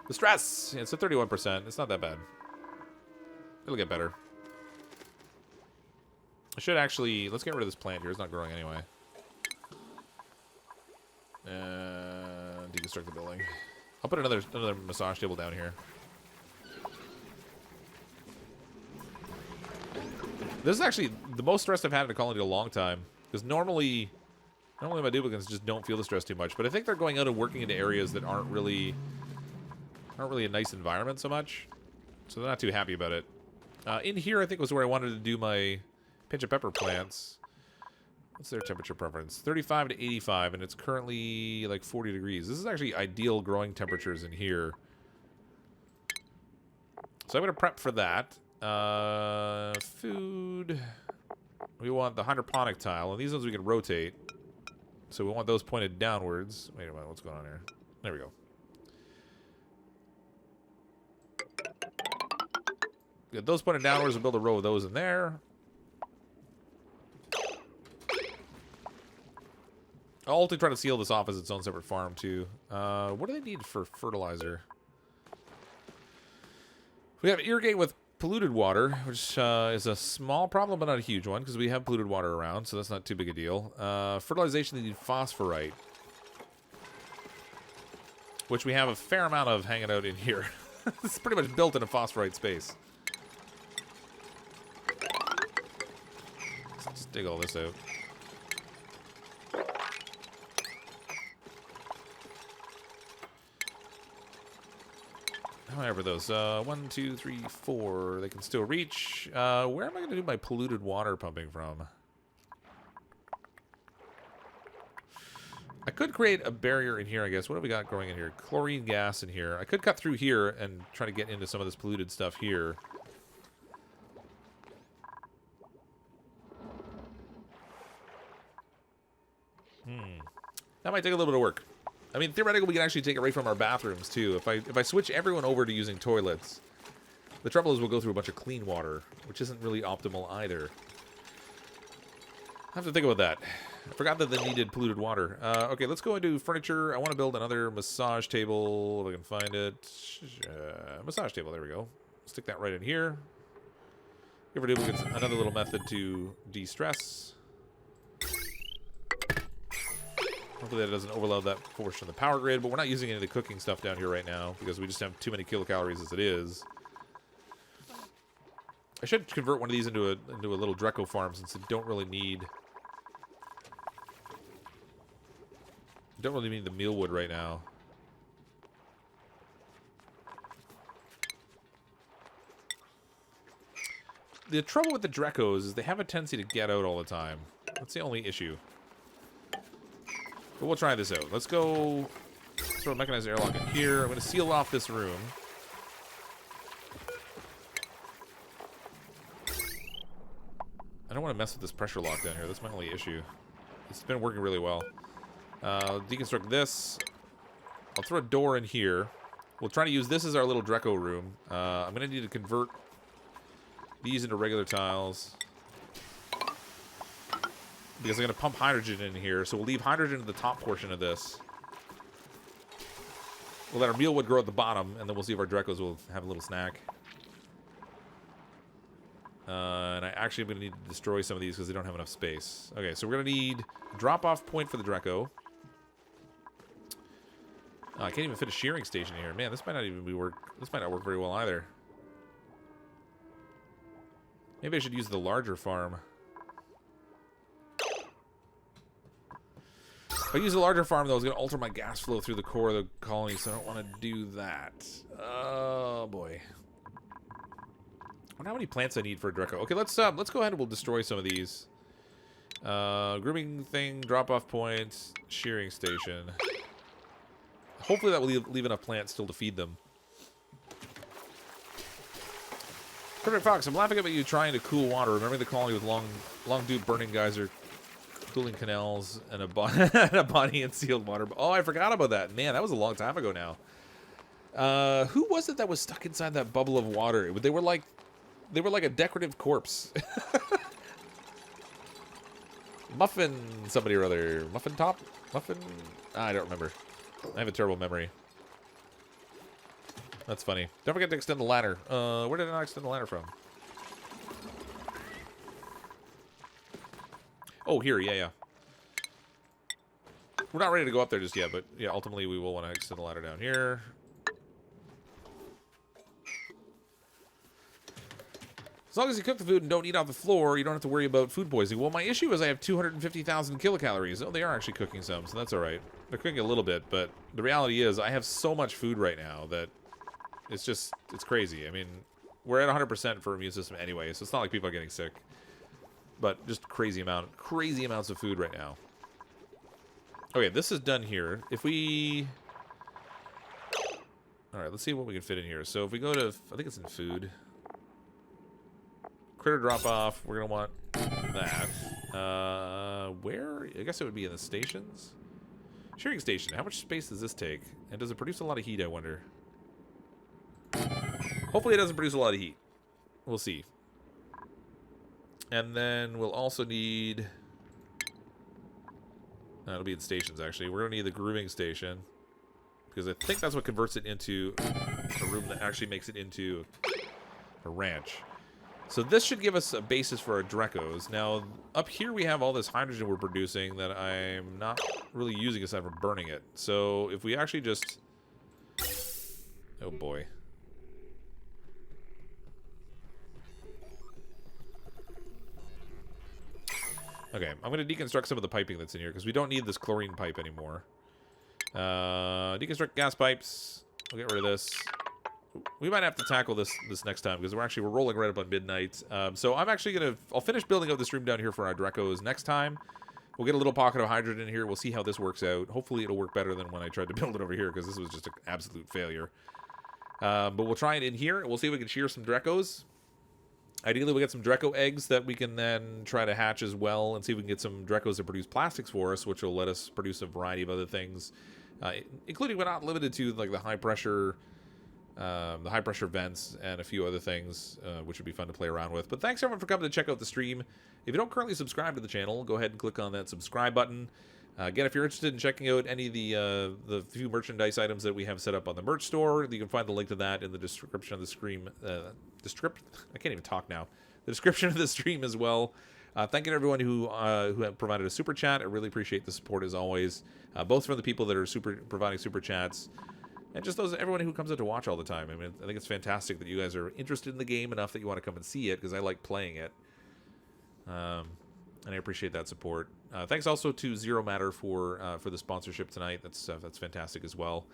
The stress! Yeah, it's at 31%. It's not that bad. It'll get better. I should actually... Let's get rid of this plant here. It's not growing anyway. And deconstruct the building. I'll put another massage table down here. This is actually the most stress I've had in a colony in a long time. Because normally my duplicants just don't feel the stress too much. But I think they're going out and working into areas that aren't really a nice environment so much. So they're not too happy about it. In here, I think was where I wanted to do my pinch of pepper plants. What's their temperature preference? 35 to 85, and it's currently like 40 degrees. This is actually ideal growing temperatures in here. So I'm going to prep for that. Food. We want the hydroponic tile, and these ones we can rotate. So we want those pointed downwards. Wait a minute, what's going on here? There we go. Get those pointed downwards. We'll build a row of those in there. I'll also try to seal this off as its own separate farm, too. What do they need for fertilizer? We have irrigate with polluted water, which is a small problem, but not a huge one, because we have polluted water around, so that's not too big a deal. Fertilization, they need phosphorite, which we have a fair amount of hanging out in here. It's pretty much built in a phosphorite space. Let's dig all this out. However, those 1, 2, 3, 4, they can still reach. Where am I going to do my polluted water pumping from? I could create a barrier in here, I guess. What have we got growing in here? Chlorine gas in here. I could cut through here and try to get into some of this polluted stuff here. That might take a little bit of work. I mean, theoretically, we can actually take it right from our bathrooms, too. If I switch everyone over to using toilets, the trouble is we'll go through a bunch of clean water, which isn't really optimal either. I have to think about that. I forgot that they needed polluted water. Okay, let's go into furniture. I want to build another massage table, if I can find it. Massage table, there we go. Stick that right in here. Give our duplicates another little method to de-stress. Hopefully that doesn't overload that portion of the power grid, but we're not using any of the cooking stuff down here right now because we just have too many kilocalories as it is. I should convert one of these into a little Dreco farm since it don't really need the mealwood right now. The trouble with the Drecos is they have a tendency to get out all the time. That's the only issue. But we'll try this out. Let's go throw a mechanized airlock in here. I'm going to seal off this room. I don't want to mess with this pressure lock down here. That's my only issue. It's been working really well. Deconstruct this. I'll throw a door in here. We'll try to use this as our little Dreco room. I'm going to need to convert these into regular tiles. Because I'm going to pump hydrogen in here. So we'll leave hydrogen in the top portion of this. We'll let our mealwood grow at the bottom, and then we'll see if our Drecos will have a little snack. And I actually am going to need to destroy some of these because they don't have enough space. Okay, so we're going to need a drop-off point for the Dreco. Oh, I can't even fit a shearing station here. Man, this might not even work. This might not work very well either. Maybe I should use the larger farm. If I use a larger farm, though, it's going to alter my gas flow through the core of the colony, so I don't want to do that. Oh, boy. I wonder how many plants I need for a Dreco. Okay, let's go ahead and we'll destroy some of these. Grooming thing, drop-off points, shearing station. Hopefully that will leave enough plants still to feed them. CrypticFox, I'm laughing about you trying to cool water. Remembering the colony with long dude burning geyser, cooling canals, and a body and sealed water. Oh, I forgot about that. Man, that was a long time ago now. Who was it that was stuck inside that bubble of water? They were like a decorative corpse. Muffin somebody or other. Muffin top? Muffin? I don't remember. I have a terrible memory. That's funny. Don't forget to extend the ladder. Where did I not extend the ladder from? Oh, here. Yeah. We're not ready to go up there just yet, but yeah, ultimately we will want to extend the ladder down here. As long as you cook the food and don't eat off the floor, you don't have to worry about food poisoning. Well, my issue is I have 250,000 kilocalories. Oh, they are actually cooking some, so that's all right. They're cooking a little bit, but the reality is I have so much food right now that it's crazy. I mean, we're at 100% for immune system anyway, so it's not like people are getting sick. But just crazy amounts of food right now. Okay, this is done here. If we... All right, let's see what we can fit in here. So if we go to... I think it's in food. Critter drop-off. We're going to want that. Where? I guess it would be in the stations. Shearing station. How much space does this take? And does it produce a lot of heat, I wonder? Hopefully it doesn't produce a lot of heat. We'll see. And then we'll also need... That'll be in stations, actually. We're going to need the grooming station. Because I think that's what converts it into a room that actually makes it into a ranch. So this should give us a basis for our Drecos. Now, up here we have all this hydrogen we're producing that I'm not really using aside from burning it. So if we actually just... Oh boy. Okay, I'm going to deconstruct some of the piping that's in here because we don't need this chlorine pipe anymore. Deconstruct gas pipes. We'll get rid of this. We might have to tackle this next time because we're rolling right up on midnight. So I'm actually gonna I'll finish building up this room down here for our Drecos next time. We'll get a little pocket of hydrogen in here. We'll see how this works out. Hopefully it'll work better than when I tried to build it over here because this was just an absolute failure. But we'll try it in here. We'll see if we can shear some Drecos. Ideally, we'll get some Dreco eggs that we can then try to hatch as well and see if we can get some Drecos that produce plastics for us, which will let us produce a variety of other things, including but not limited to like the high pressure vents and a few other things, which would be fun to play around with. But thanks everyone for coming to check out the stream. If you don't currently subscribe to the channel, go ahead and click on that subscribe button. Again, if you're interested in checking out any of the few merchandise items that we have set up on the merch store, you can find the link to that in the description of the stream. I can't even talk now. The description of the stream as well. Thanking everyone who have provided a super chat. I really appreciate the support as always, both from the people that are providing super chats, and just everyone who comes out to watch all the time. I mean, I think it's fantastic that you guys are interested in the game enough that you want to come and see it because I like playing it. And I appreciate that support. Thanks also to Zero Matter for the sponsorship tonight. That's fantastic as well.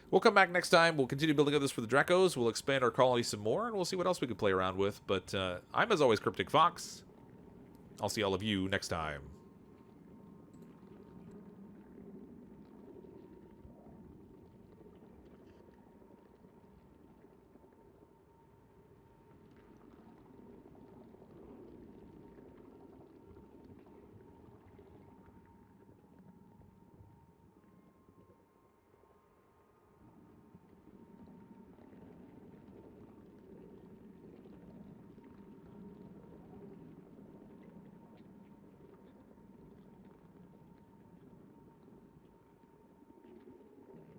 We'll come back next time. We'll continue building up this for the Drecos. We'll expand our colony some more, and we'll see what else we can play around with. But I'm, as always, CrypticFox. I'll see all of you next time.